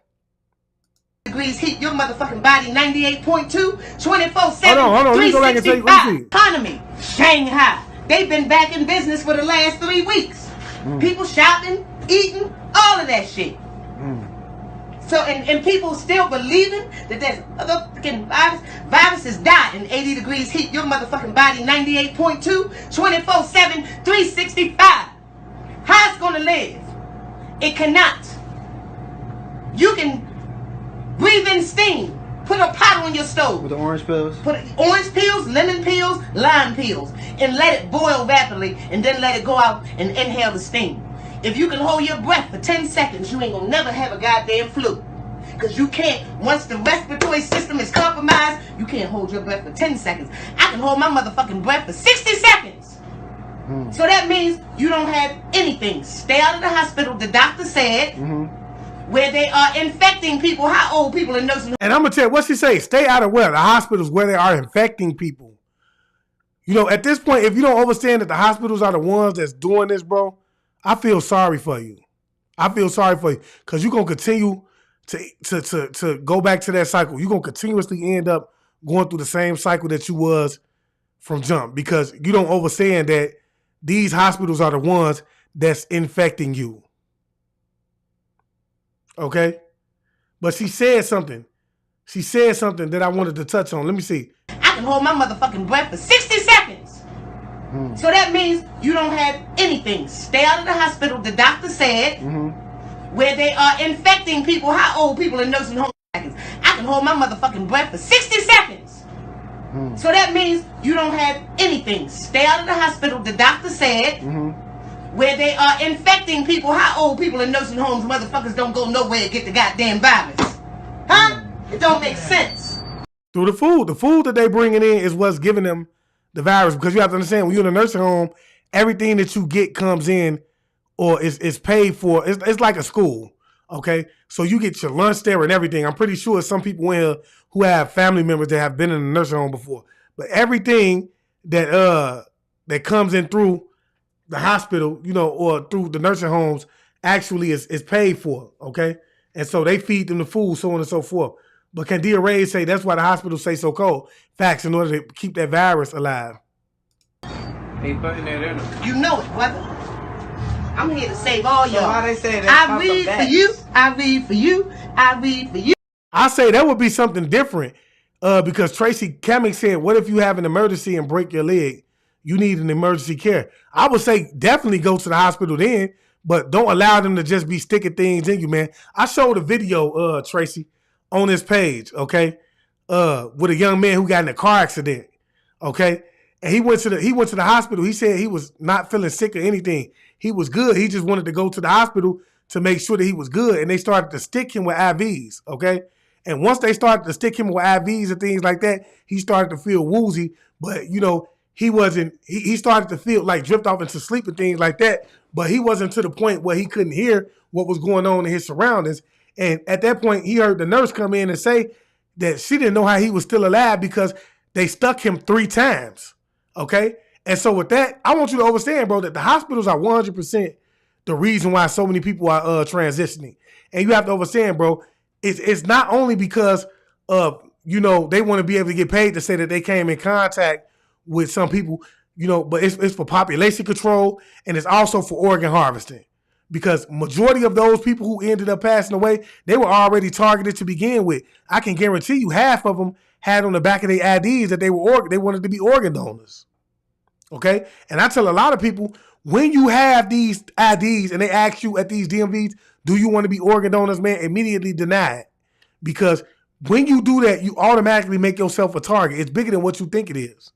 Degrees heat your motherfucking body, 98.2, 24/7, hold on. Let me go back and tell you. 365. Economy, Shanghai. They've been back in business for the last 3 weeks. People shopping, eating, all of that shit. So, and people still believing that there's motherfucking viruses die in 80 degrees heat your motherfucking body, 98.2, 24/7, 365. How it's gonna live? It cannot. You can breathe in steam. Put a pot on your stove. With the orange pills? Put orange peels, lemon peels, lime peels, and let it boil rapidly, and then let it go out and inhale the steam. If you can hold your breath for 10 seconds, you ain't gonna never have a goddamn flu. Because you can't, once the respiratory system is compromised, you can't hold your breath for 10 seconds. I can hold my motherfucking breath for 60 seconds. So that means you don't have anything. Stay out of the hospital, the doctor said, where they are infecting people. How old people in nursing homes? And I'm going to tell you, what she say? Stay out of where? The hospitals where they are infecting people. You know, at this point, if you don't understand that the hospitals are the ones that's doing this, bro, I feel sorry for you. I feel sorry for you because you're going to continue to go back to that cycle. You're going to continuously end up going through the same cycle that you was from jump because you don't understand that these hospitals are the ones that's infecting you. Okay? But she said something. She said something that I wanted to touch on. Let me see. I can hold my motherfucking breath for 60 seconds. So that means you don't have anything. Stay out of the hospital, the doctor said, where they are infecting people. How old people in nursing homes? I can hold my motherfucking breath for 60 seconds. So that means you don't have anything. Stay out of the hospital, the doctor said, where they are infecting people. How old people in nursing homes, motherfuckers don't go nowhere to get the goddamn virus? Huh? It don't make sense. Through the food. The food that they bringing in is what's giving them the virus. Because you have to understand, when you're in a nursing home, everything that you get comes in or is paid for. It's like a school, okay? So you get your lunch there and everything. I'm pretty sure some people in here who have family members that have been in a nursing home before. But everything that comes in through the hospital, you know, or through the nursing homes actually is paid for, okay? And so they feed them the food, so on and so forth. But Candia Ray say that's why the hospitals stay so cold. Facts, in order to keep that virus alive. They putting that in them. You know it, brother. I'm here to save all y'all. So how they say that? I read for you. I read for you. I read for you. I say that would be something different because Tracy Kamick said, what if you have an emergency and break your leg? You need an emergency care. I would say definitely go to the hospital then, but don't allow them to just be sticking things in you, man. I showed a video, Tracy, on this page, okay? with a young man who got in a car accident. Okay. And he went to the hospital. He said he was not feeling sick or anything. He was good. He just wanted to go to the hospital to make sure that he was good. And they started to stick him with IVs. Okay. And once they started to stick him with IVs and things like that, he started to feel woozy. But, you know, he started to feel like drift off into sleep and things like that. But he wasn't to the point where he couldn't hear what was going on in his surroundings. And at that point, he heard the nurse come in and say that she didn't know how he was still alive because they stuck him 3 times. Okay? And so with that, I want you to understand, bro, that the hospitals are 100% the reason why so many people are transitioning. And you have to understand, bro, it's not only because of, you know, they want to be able to get paid to say that they came in contact with some people, you know, but it's for population control, and it's also for organ harvesting. Because majority of those people who ended up passing away, they were already targeted to begin with. I can guarantee you half of them had on the back of their IDs that they wanted to be organ donors. Okay? And I tell a lot of people, when you have these IDs and they ask you at these DMVs, do you want to be organ donors, man, immediately deny it. Because when you do that, you automatically make yourself a target. It's bigger than what you think it is.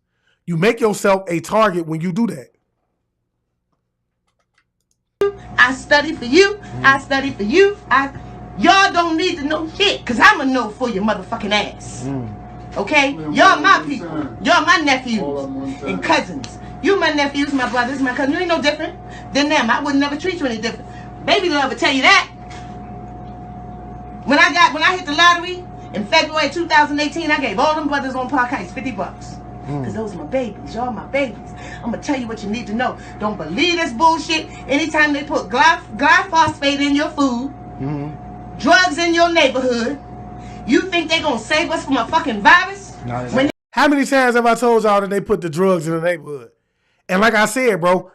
You make yourself a target when you do that. I study for you. I study for you. Y'all don't need to know shit, because I'm going to know for your motherfucking ass. Okay? Y'all my people. Y'all my nephews and cousins. You my nephews, my brothers, my cousins. You ain't no different than them. I would never treat you any different. Baby love will tell you that. When I hit the lottery in February 2018, I gave all them brothers on Park Heights $50. Because those are my babies. Y'all my babies. I'm going to tell you what you need to know. Don't believe this bullshit. Anytime they put glyphosate in your food, drugs in your neighborhood, you think they going to save us from a fucking virus? How many times have I told y'all that they put the drugs in the neighborhood? And like I said, bro,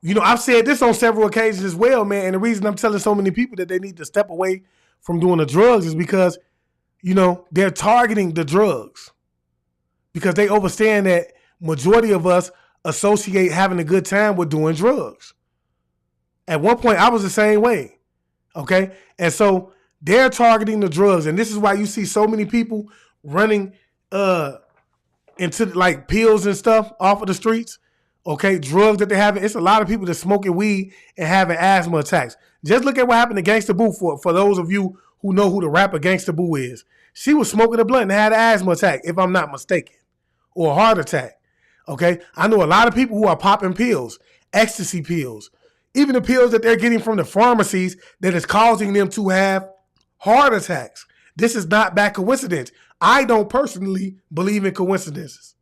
you know, I've said this on several occasions as well, man. And the reason I'm telling so many people that they need to step away from doing the drugs is because, you know, they're targeting the drugs. Because they understand that majority of us associate having a good time with doing drugs. At one point, I was the same way. Okay? And so they're targeting the drugs. And this is why you see so many people running into like pills and stuff off of the streets. Okay? Drugs that they're having. It's a lot of people that smoking weed and having asthma attacks. Just look at what happened to Gangsta Boo for those of you who know who the rapper Gangsta Boo is. She was smoking a blunt and had an asthma attack, if I'm not mistaken. Or a heart attack. Okay? I know a lot of people who are popping pills, ecstasy pills, even the pills that they're getting from the pharmacies that is causing them to have heart attacks. This is not by coincidence. I don't personally believe in coincidences.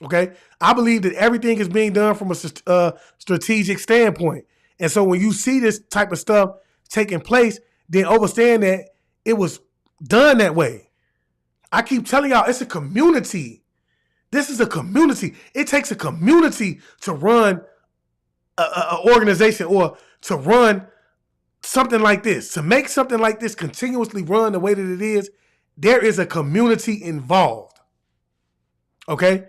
Okay? I believe that everything is being done from a strategic standpoint. And so when you see this type of stuff taking place, then understand that it was done that way. I keep telling y'all, it's a community. This is a community. It takes a community to run an organization or to run something like this. To make something like this continuously run the way that it is, there is a community involved. Okay?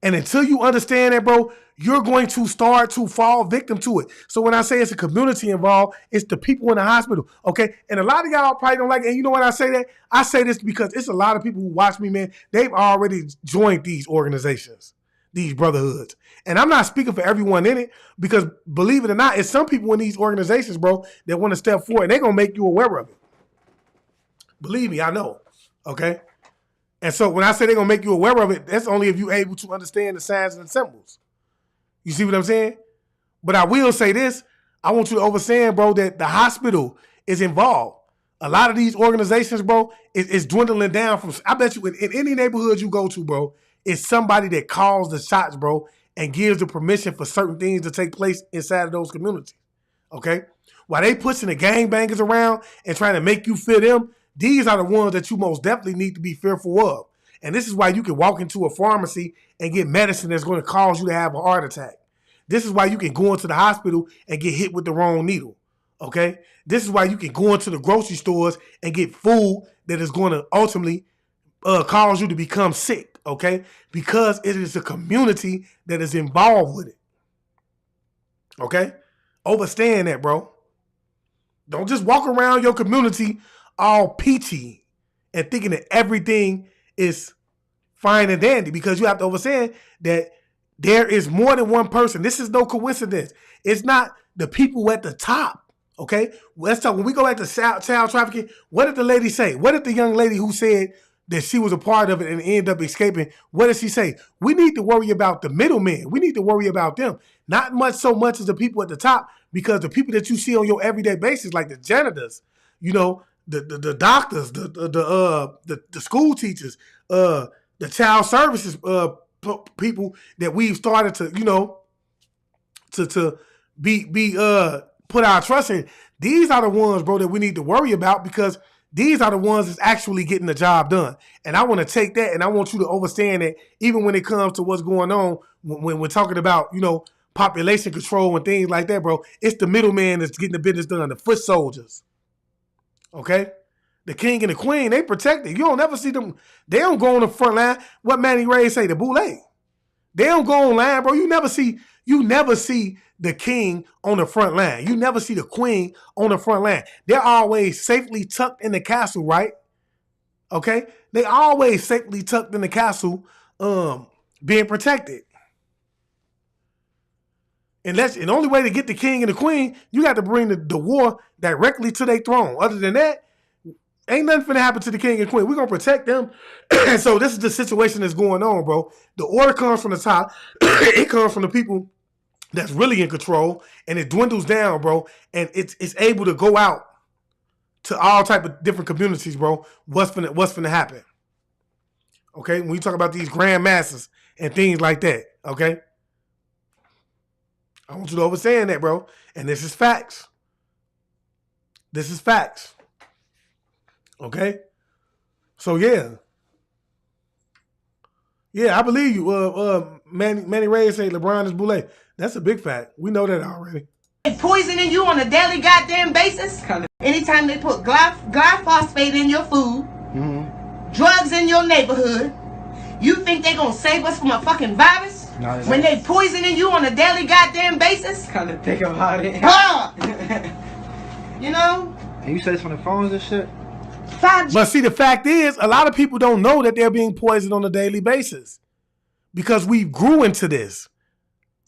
And until you understand that, bro, you're going to start to fall victim to it. So when I say it's a community involved, it's the people in the hospital, okay? And a lot of y'all probably don't like it. And you know what I say that? I say this because it's a lot of people who watch me, man. They've already joined these organizations, these brotherhoods. And I'm not speaking for everyone in it because, believe it or not, it's some people in these organizations, bro, that want to step forward and they're going to make you aware of it. Believe me, I know, okay? And so when I say they're going to make you aware of it, that's only if you're able to understand the signs and the symbols. You see what I'm saying? But I will say this. I want you to understand, bro, that the hospital is involved. A lot of these organizations, bro, is dwindling down from, I bet you in any neighborhood you go to, bro, it's somebody that calls the shots, bro, and gives the permission for certain things to take place inside of those communities. Okay? While they pushing the gangbangers around and trying to make you fear them, these are the ones that you most definitely need to be fearful of. And this is why you can walk into a pharmacy and get medicine that's going to cause you to have a heart attack. This is why you can go into the hospital and get hit with the wrong needle. Okay? This is why you can go into the grocery stores and get food that is going to ultimately cause you to become sick. Okay? Because it is a community that is involved with it. Okay? Understand that, bro. Don't just walk around your community all peachy and thinking that everything is fine and dandy, because you have to understand that there is more than one person. This is no coincidence. It's not the people at the top. Okay, let's talk. When we go back to child trafficking, what did the lady say? What did the young lady who said that she was a part of it and ended up escaping, what did she say? We need to worry about the middlemen. We need to worry about them. Not so much as the people at the top, because the people that you see on your everyday basis, like the janitors, you know, the doctors, the school teachers, the child services people that we've started to, you know, to be put our trust in. These are the ones, bro, that we need to worry about, because these are the ones that's actually getting the job done. And I want to take that, and I want you to understand that even when it comes to what's going on, when we're talking about, you know, population control and things like that, bro, it's the middleman that's getting the business done, the foot soldiers. Okay? The king and the queen, they protect it. You don't ever see them. They don't go on the front line. What Manny Ray say, the boule. They don't go on line, bro. You never see the king on the front line. You never see the queen on the front line. They're always safely tucked in the castle, right? Okay? They always safely tucked in the castle, being protected. And the only way to get the king and the queen, you got to bring the war directly to their throne. Other than that, ain't nothing finna happen to the king and queen. We're going to protect them. So this is the situation that's going on, bro. The order comes from the top. It comes from the people that's really in control, and it dwindles down, bro, and it's able to go out to all type of different communities, bro. What's finna happen? Okay, when you talk about these grand masses and things like that, okay, I want you to understand that, bro. And this is facts. This is facts. Okay, so yeah, I believe you. Manny Ray say LeBron is boule. That's a big fact. We know that already. They poisoning you on a daily goddamn basis. Anytime they put glyphosate in your food, drugs in your neighborhood, you think they gonna save us from a fucking virus? No, when they poisoning you on a daily goddamn basis? Kind of think about it. You know? And you say this from the phones and shit? 5G. But see, the fact is, a lot of people don't know that they're being poisoned on a daily basis, because we grew into this.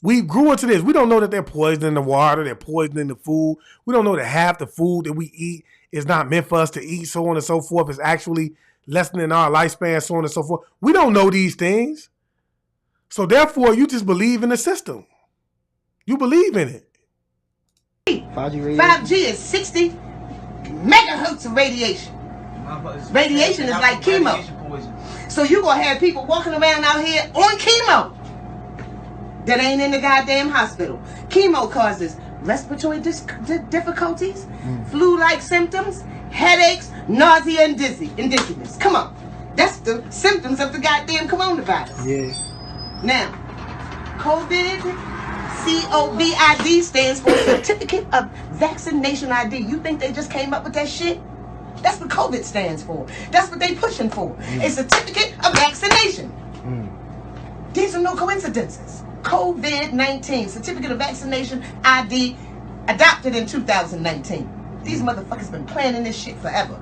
We grew into this. We don't know that they're poisoning the water, they're poisoning the food. We don't know that half the food that we eat is not meant for us to eat, so on and so forth. It's actually lessening our lifespan, so on and so forth. We don't know these things. So therefore, you just believe in the system. You believe in it. 5G is 60 megahertz of radiation. Radiation is like chemo. So you gonna have people walking around out here on chemo that ain't in the goddamn hospital. Chemo causes respiratory difficulties, flu-like symptoms, headaches, nausea, and dizziness. Come on. That's the symptoms of the goddamn coronavirus. Yeah. Now, COVID, COVID stands for Certificate of Vaccination ID. You think they just came up with that shit? That's what COVID stands for. That's what they pushing for. A certificate of vaccination. These are no coincidences. COVID-19, Certificate of Vaccination ID, adopted in 2019. These motherfuckers been planning this shit forever.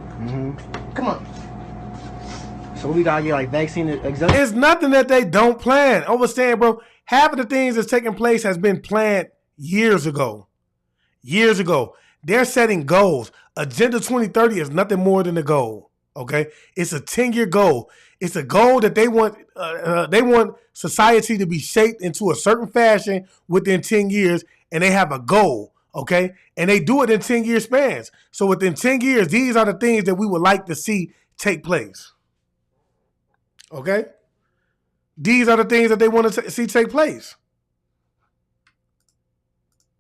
Come on. So we gotta get like vaccine exempt. It's nothing that they don't plan. Understand, bro? Half of the things that's taking place has been planned years ago. Years ago. They're setting goals. Agenda 2030 is nothing more than a goal. Okay? It's a 10-year goal. It's a goal that they want society to be shaped into a certain fashion within 10 years, and they have a goal, okay? And they do it in 10-year spans. So within 10 years, these are the things that we would like to see take place. Okay? These are the things that they want to see take place.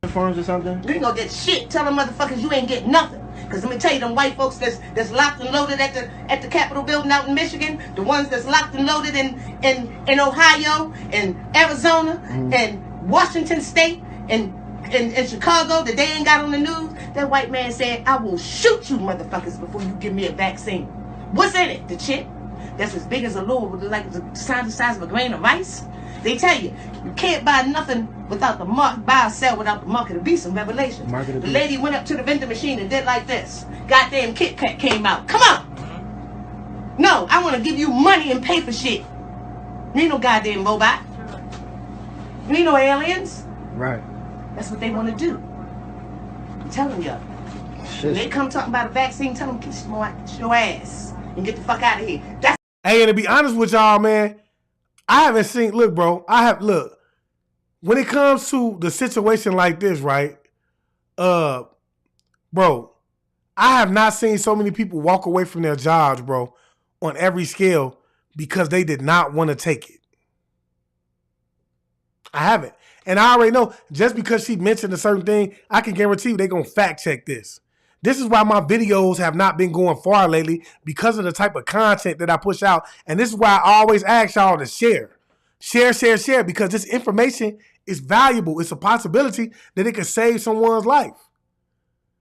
Forms or something? You ain't gonna get shit. Tell them motherfuckers you ain't getting nothing. Cause let me tell you, them white folks that's locked and loaded at the Capitol building out in Michigan, the ones that's locked and loaded in Ohio and Arizona and Washington State and Chicago that they ain't got on the news, that white man said, I will shoot you motherfuckers before you give me a vaccine. What's in it? The chip that's as big as a little, like the size of a grain of rice. They tell you, you can't buy nothing without the mark, buy or sell without the mark of the beast in Revelation. The lady went up to the vending machine and did like this. Goddamn Kit Kat came out. Come on! No, I want to give you money and pay for shit. You ain't no goddamn robot. You ain't no aliens. Right. That's what they want to do. I'm telling you. When they Shit. come talking about a vaccine, tell them kiss your ass and get the fuck out of here. That's Hey, and to be honest with y'all, man, I haven't seen. Look, bro, look. When it comes to the situation like this, right? Bro, I have not seen so many people walk away from their jobs, bro, on every scale because they did not want to take it. I haven't. And I already know just because she mentioned a certain thing, I can guarantee you they're going to fact check this. This is why my videos have not been going far lately, because of the type of content that I push out. And this is why I always ask y'all to share. Share, because this information is valuable. It's a possibility that it could save someone's life.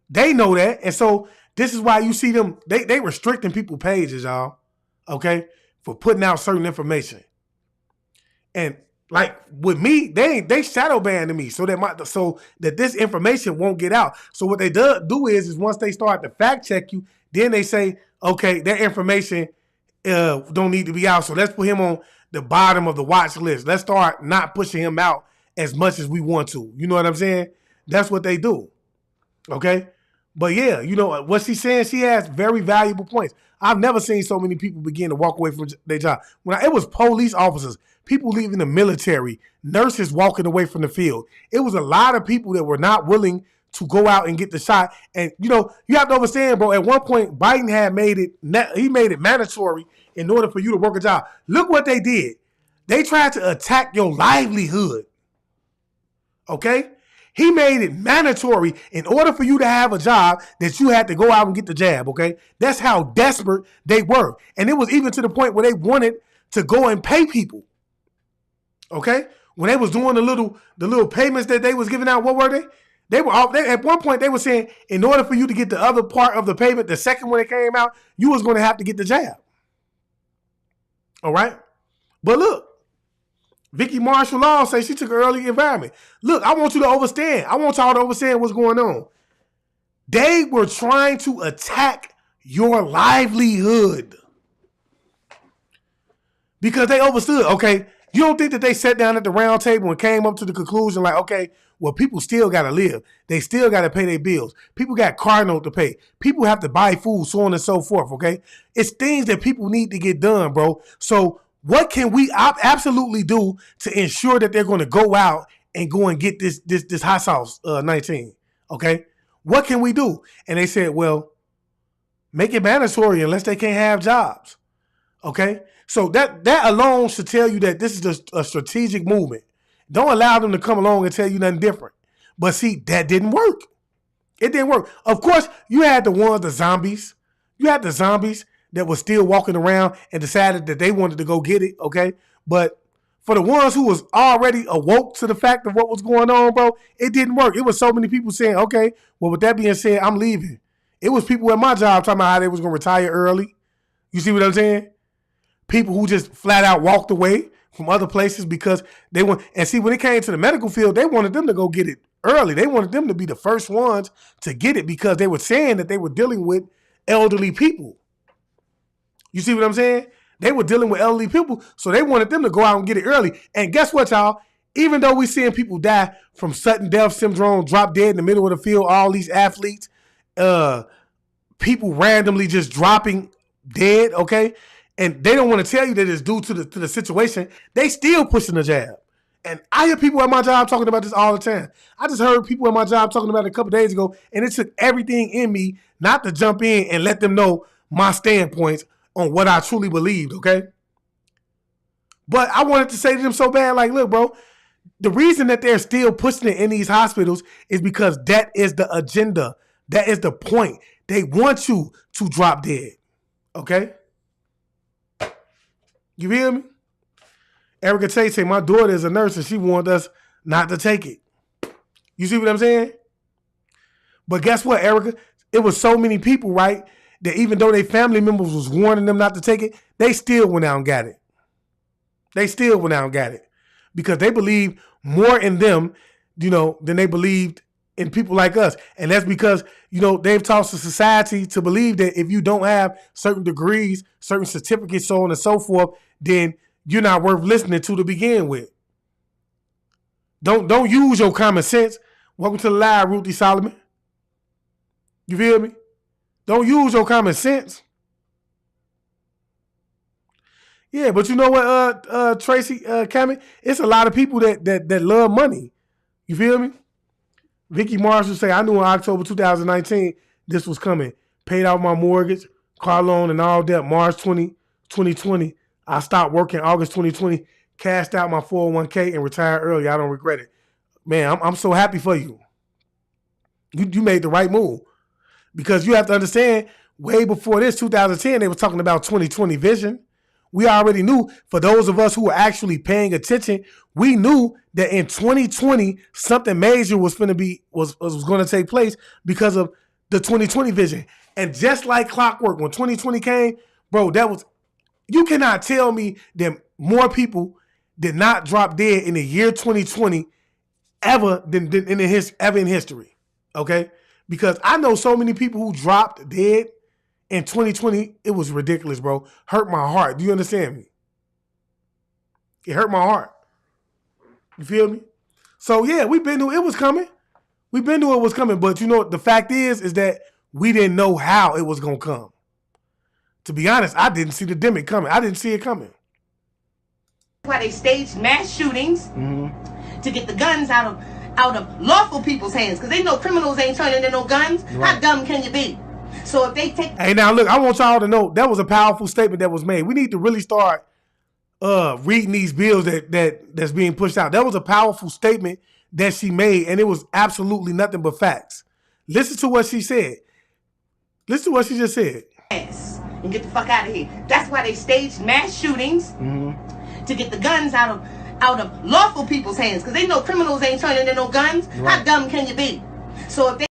They know that. And so this is why you see them, they restricting people's pages, y'all, okay, for putting out certain information. And like with me, they shadow banning me so that this information won't get out. So what they do is once they start to fact check you, then they say, okay, that information don't need to be out. So let's put him on the bottom of the watch list. Let's start not pushing him out as much as we want to. You know what I'm saying? That's what they do. Okay? But yeah, you know what she's saying? She has very valuable points. I've never seen so many people begin to walk away from their job. It was police officers, people leaving the military, nurses walking away from the field. It was a lot of people that were not willing to go out and get the shot. And, you know, you have to understand, bro, at one point, Biden had made it mandatory in order for you to work a job. Look what they did. They tried to attack your livelihood. Okay? He made it mandatory in order for you to have a job that you had to go out and get the jab, okay? That's how desperate they were. And it was even to the point where they wanted to go and pay people, okay? When they was doing the little payments that they was giving out, what were they? They at one point they were saying in order for you to get the other part of the payment, the second one that came out, you was going to have to get the jab. All right? But look, Vicky Marshall Law says she took an early environment. Look, I want you to understand. I want y'all to understand what's going on. They were trying to attack your livelihood because they understood, okay, you don't think that they sat down at the round table and came up to the conclusion like, okay, well, people still got to live. They still got to pay their bills. People got car note to pay. People have to buy food, so on and so forth, okay? It's things that people need to get done, bro. So what can we absolutely do to ensure that they're going to go out and go and get this hot sauce 19? Okay, what can we do? And they said, well, make it mandatory unless they can't have jobs. Okay, so that alone should tell you that this is a strategic movement. Don't allow them to come along and tell you nothing different. But see, that didn't work. It didn't work. Of course, you had the zombies. You had the zombies that was still walking around and decided that they wanted to go get it, okay? But for the ones who was already awoke to the fact of what was going on, bro, it didn't work. It was so many people saying, okay, well, with that being said, I'm leaving. It was people at my job talking about how they was going to retire early. You see what I'm saying? People who just flat out walked away from other places because they want, and see, when it came to the medical field, they wanted them to go get it early. They wanted them to be the first ones to get it because they were saying that they were dealing with elderly people. You see what I'm saying? They were dealing with elderly people, so they wanted them to go out and get it early. And guess what, y'all? Even though we're seeing people die from sudden death syndrome, drop dead in the middle of the field, all these athletes, people randomly just dropping dead, okay? And they don't want to tell you that it's due to the situation. They still pushing the jab. And I hear people at my job talking about this all the time. I just heard people at my job talking about it a couple days ago, and it took everything in me not to jump in and let them know my standpoints on what I truly believed, okay? But I wanted to say to them so bad, like, look, bro, the reason that they're still pushing it in these hospitals is because that is the agenda. That is the point. They want you to drop dead, okay? You hear me? Erica Tate say, my daughter is a nurse and she wanted us not to take it. You see what I'm saying? But guess what, Erica? It was so many people, right, that even though their family members was warning them not to take it, they still went out and got it. They still went out and got it because they believed more in them, you know, than they believed in people like us. And that's because, they've taught the society to believe that if you don't have certain degrees, certain certificates, so on and so forth, then you're not worth listening to begin with. Don't use your common sense. Welcome to the live, Ruthie Solomon. You feel me? Don't use your common sense. Yeah, but you know what, Tracy, Cammy? It's a lot of people that love money. You feel me? Vicky Marshall say, I knew in October 2019 this was coming. Paid off my mortgage, car loan, and all that. March 2020. I stopped working August 2020, cashed out my 401k, and retired early. I don't regret it. Man, I'm so happy for you. You made the right move. Because you have to understand, way before this, 2010, they were talking about 2020 vision. We already knew, for those of us who were actually paying attention, we knew that in 2020, something major was going to take place because of the 2020 vision. And just like clockwork, when 2020 came, bro, you cannot tell me that more people did not drop dead in the year 2020 ever in history. Okay? Because I know so many people who dropped dead in 2020. It was ridiculous, bro. Hurt my heart. Do you understand me? It hurt my heart. You feel me? So yeah, we been knew it was coming. We been knew it was coming. But the fact is that we didn't know how it was gonna come. To be honest, I didn't see the demic coming. I didn't see it coming. Why they staged mass shootings to get the guns out of lawful people's hands, because they know criminals ain't turning in no guns. Right. How dumb can you be? So if they take... Hey, now look, I want y'all to know that was a powerful statement that was made. We need to really start reading these bills that's being pushed out. That was a powerful statement that she made, and it was absolutely nothing but facts. Listen to what she said. Listen to what she just said. And get the fuck out of here. That's why they staged mass shootings to get the guns out of lawful people's hands, because they know criminals ain't turning in no guns. Right. How dumb can you be? So if they...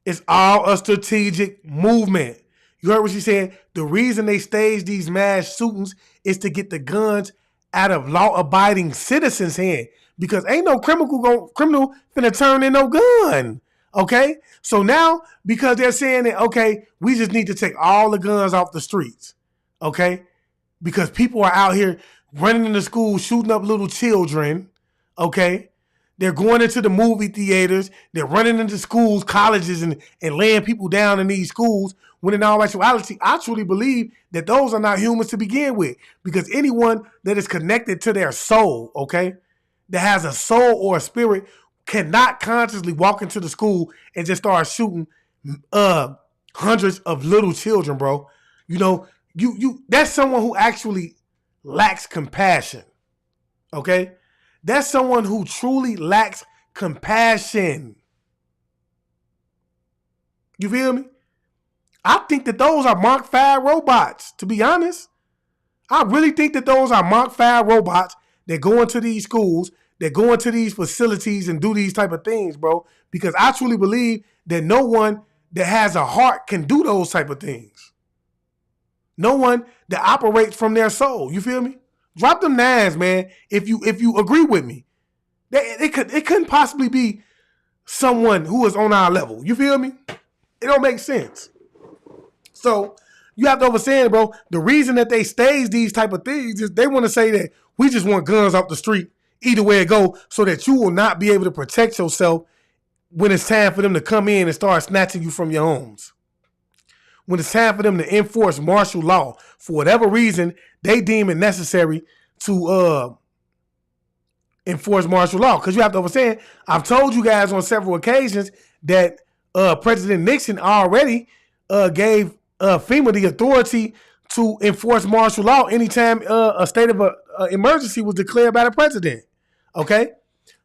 It's all a strategic movement. You heard what she said? The reason they staged these mass shootings is to get the guns out of law-abiding citizens' hand, because ain't no criminal finna turn in no gun. Okay? So now, because they're saying that, okay, we just need to take all the guns off the streets. Okay? Because people are out here running into schools, shooting up little children. Okay? They're going into the movie theaters. They're running into schools, colleges, and laying people down in these schools. When in all actuality, I truly believe that those are not humans to begin with. Because anyone that is connected to their soul, okay, that has a soul or a spirit, cannot consciously walk into the school and just start shooting hundreds of little children, bro. That's someone who actually lacks compassion. Okay? That's someone who truly lacks compassion. You feel me? I think that those are Mark 5 robots, to be honest. I really think that those are Mark 5 robots that go into these schools, that go into these facilities and do these type of things, bro. Because I truly believe that no one that has a heart can do those type of things. No one that operates from their soul. You feel me? Drop them nines, man. If you agree with me, it couldn't possibly be someone who is on our level. You feel me? It don't make sense. So you have to understand, bro. The reason that they stage these type of things is they want to say that we just want guns off the street, either way it go, so that you will not be able to protect yourself when it's time for them to come in and start snatching you from your homes. When it's time for them to enforce martial law, for whatever reason, they deem it necessary to enforce martial law. Because you have to understand, I've told you guys on several occasions that President Nixon already gave FEMA the authority to enforce martial law anytime a state of emergency was declared by the president. Okay?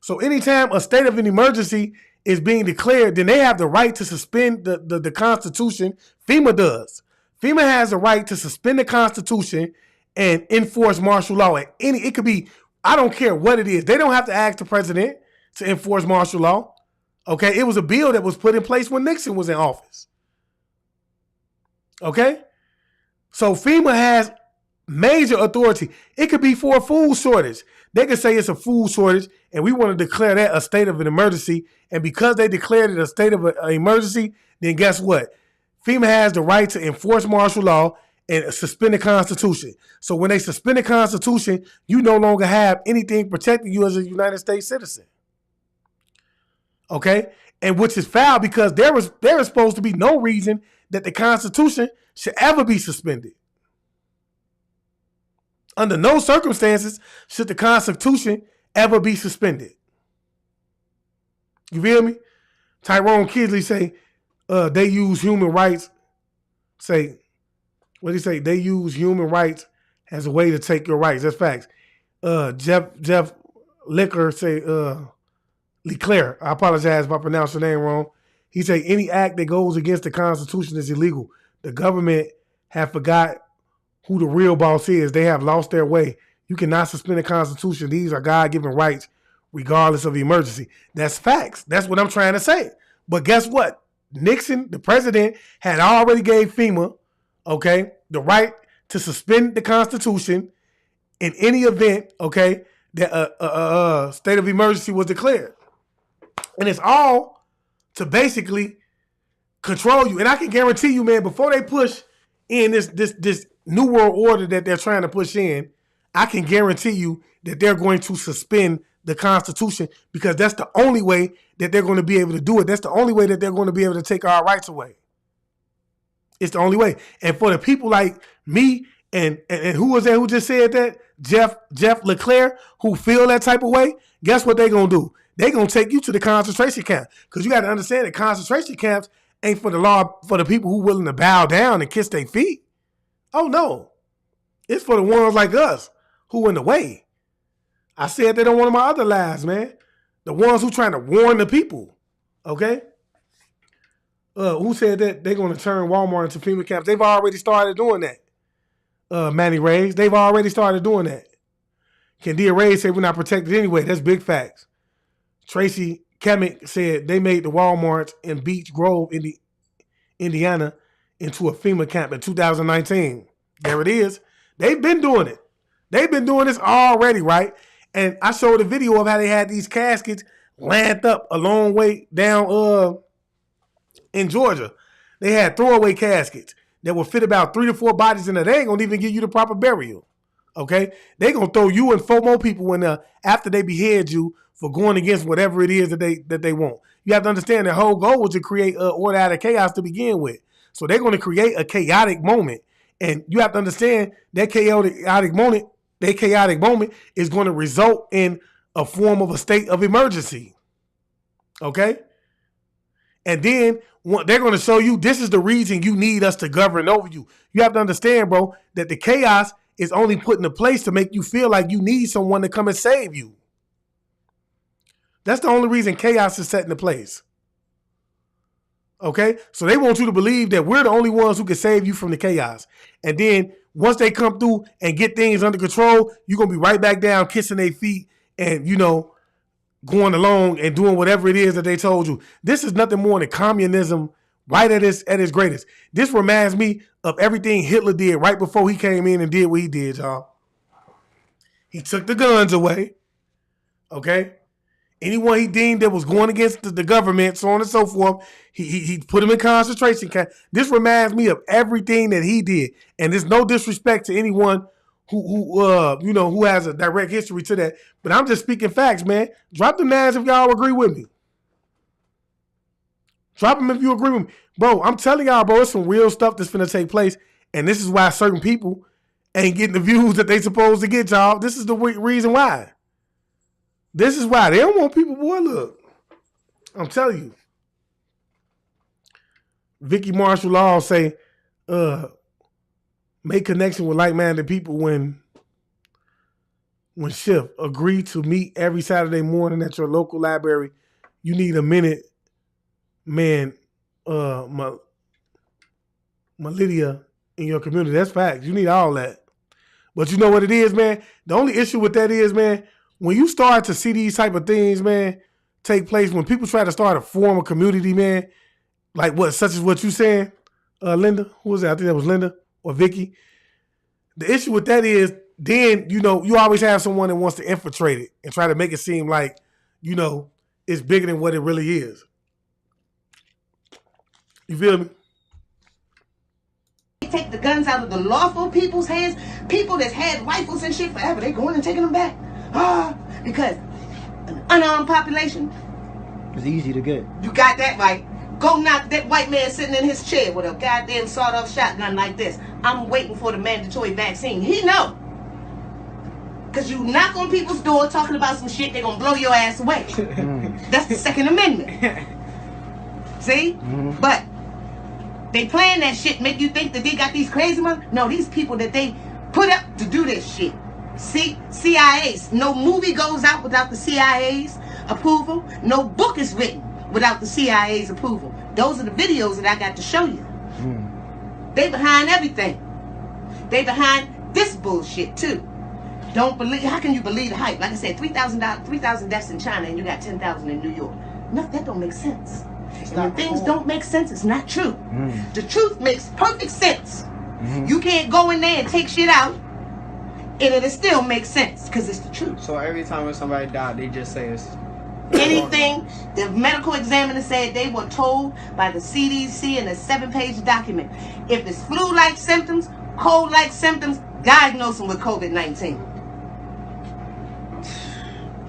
So anytime a state of an emergency is being declared, then they have the right to suspend the Constitution. FEMA does. FEMA has the right to suspend the Constitution and enforce martial law. It could be, I don't care what it is. They don't have to ask the president to enforce martial law. Okay? It was a bill that was put in place when Nixon was in office. Okay? So FEMA has major authority. It could be for a food shortage. They could say it's a food shortage, and we want to declare that a state of an emergency. And because they declared it a state of an emergency, then guess what? FEMA has the right to enforce martial law and suspend the Constitution. So when they suspend the Constitution, you no longer have anything protecting you as a United States citizen. Okay? And which is foul because there is supposed to be no reason that the Constitution should ever be suspended. Under no circumstances should the Constitution ever be suspended. You feel me? Tyrone Kisley say they use human rights. What did he say? They use human rights as a way to take your rights. That's facts. Jeff Licker say Leclerc. I apologize if I pronounced your name wrong. He say any act that goes against the Constitution is illegal. The government have forgot who the real boss is. They have lost their way. You cannot suspend the Constitution. These are God-given rights regardless of the emergency. That's facts. That's what I'm trying to say. But guess what? Nixon, the president, had already gave FEMA, okay, the right to suspend the Constitution in any event, okay, that a state of emergency was declared. And it's all to basically control you. And I can guarantee you, man, before they push in this new world order that they're trying to push in, I can guarantee you that they're going to suspend the Constitution because that's the only way that they're going to be able to do it. That's the only way that they're going to be able to take our rights away. It's the only way. And for the people like me and who was that who just said that? Jeff Leclerc, who feel that type of way, guess what they're going to do? They're going to take you to the concentration camp. Because you got to understand that concentration camps ain't for the law, for the people who willing to bow down and kiss their feet. Oh, no. It's for the ones like us who in the way. I said that on one of my other lives, man. The ones who trying to warn the people. Okay? Who said that they're going to turn Walmart into FEMA camps? They've already started doing that. Manny Reyes, they've already started doing that. Candia Reyes said we're not protected anyway. That's big facts. Tracy Kemick said they made the Walmarts in Beach Grove, Indiana, into a FEMA camp in 2019. There it is. They've been doing it. They've been doing this already, right? And I showed a video of how they had these caskets landed up a long way down in Georgia. They had throwaway caskets that will fit about 3 to 4 bodies in there. They ain't going to even give you the proper burial. Okay? They going to throw you and 4 more people in there after they behead you for going against whatever it is that they want. You have to understand the whole goal was to create order out of chaos to begin with. So they're going to create a chaotic moment. And you have to understand that chaotic moment is going to result in a form of a state of emergency. Okay? And then they're going to show you this is the reason you need us to govern over you. You have to understand, bro, that the chaos is only put into place to make you feel like you need someone to come and save you. That's the only reason chaos is set into place. Okay? So they want you to believe that we're the only ones who can save you from the chaos. And then once they come through and get things under control, you're going to be right back down kissing their feet and, going along and doing whatever it is that they told you. This is nothing more than communism right at its greatest. This reminds me of everything Hitler did right before he came in and did what he did, y'all. He took the guns away. Okay? Anyone he deemed that was going against the government, so on and so forth, he put him in concentration camp. This reminds me of everything that he did. And there's no disrespect to anyone who has a direct history to that. But I'm just speaking facts, man. Drop the nines if y'all agree with me. Drop them if you agree with me. Bro, I'm telling y'all, bro, it's some real stuff that's finna take place. And this is why certain people ain't getting the views that they supposed to get, y'all. This is the reason why. This is why. They don't want people, boy, look. I'm telling you. Vicky Marshall Law say, make connection with like-minded people when Shift. Agree to meet every Saturday morning at your local library. You need a minute, man, Lydia in your community. That's facts. You need all that. But you know what it is, man? The only issue with that is, man, when you start to see these type of things, man, take place, when people try to start a form of community, man, like such as what you saying, Linda, who was that? I think that was Linda or Vicky. The issue with that is then, you know, you always have someone that wants to infiltrate it and try to make it seem like, you know, it's bigger than what it really is. You feel me? Take the guns out of the lawful people's hands. People that's had rifles and shit forever, they going and taking them back. Because an unarmed population, It's easy to get. you got that right. Go knock that white man sitting in his chair with a goddamn sawed-off shotgun like this. I'm waiting for the mandatory vaccine. He know. Because you knock on people's door talking about some shit, they're going to blow your ass away. That's the Second Amendment. See? But they playing that shit, make you think that they got these crazy ones. No, these people that they put up to do this shit. See? CIA's. No movie goes out without the CIA's approval. No book is written without the CIA's approval. Those are the videos that I got to show you. They behind everything. They behind this bullshit too. Don't believe. How can you believe the hype? Like I said, 3,000 deaths in China and you got 10,000 in New York. No, that don't make sense. And when things don't make sense, it's not true. The truth makes perfect sense. You can't go in there and take shit out and it'll still make sense because it's the truth. So every time when somebody died, they just say it's Anything the medical examiner said, they were told by the CDC in a 7-page document. If it's flu-like symptoms, cold-like symptoms, diagnose them with COVID-19.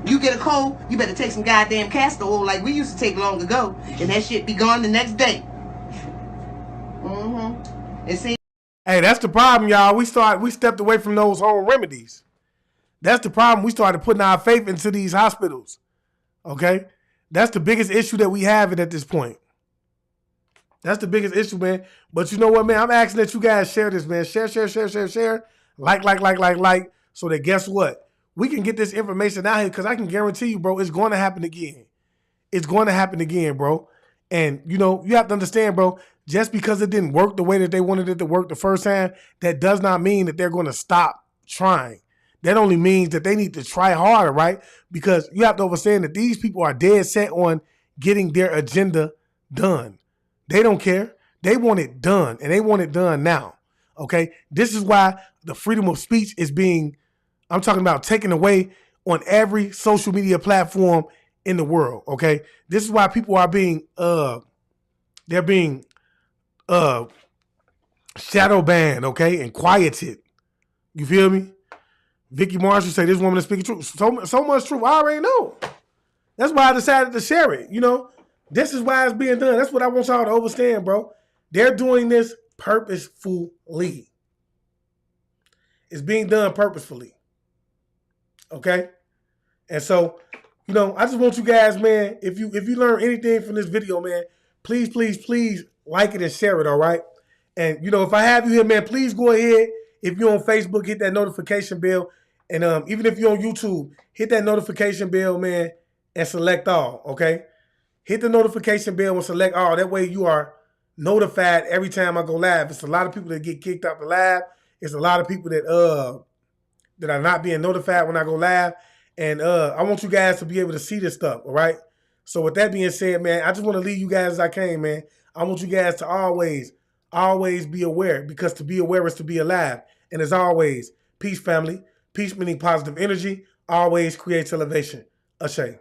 You get a cold, you better take some goddamn castor oil like we used to take long ago, and that shit be gone the next day. And see, Hey, that's the problem, y'all. We stepped away from those home remedies. That's the problem. We started putting our faith into these hospitals. Okay? That's the biggest issue that we have at this point. That's the biggest issue, man. But you know what, man? I'm asking that you guys share this, man. Share. Like. So that guess what? We can get this information out here because I can guarantee you, bro, it's going to happen again. It's going to happen again, bro. And, you know, you have to understand, bro, just because it didn't work the way that they wanted it to work the first time, that does not mean that they're going to stop trying. That only means that they need to try harder, right? Because you have to understand that these people are dead set on getting their agenda done. They don't care. They want it done, and they want it done now, okay? This is why the freedom of speech is being, I'm talking about taken away on every social media platform in the world, okay? This is why people are being, they're being shadow banned, okay, and quieted. You feel me? Vicky Marshall say this woman is speaking truth. So much truth. I already know. That's why I decided to share it. You know, this is why it's being done. That's what I want y'all to understand, bro. They're doing this purposefully. It's being done purposefully. Okay? And so, you know, I just want you guys, man, if you learn anything from this video, man, please like it and share it, all right? And, you know, if I have you here, man, please go ahead. If you're on Facebook, hit that notification bell. And even if you're on YouTube, hit that notification bell, man, and select all, okay? Hit the notification bell and select all. That way you are notified every time I go live. It's a lot of people that get kicked out the live. It's a lot of people that that are not being notified when I go live. And I want you guys to be able to see this stuff, all right? So with that being said, man, I just want to leave you guys as I came, man. I want you guys to always be aware, because to be aware is to be alive. And as always, peace, family. Peace meaning positive energy always creates elevation. Ashe.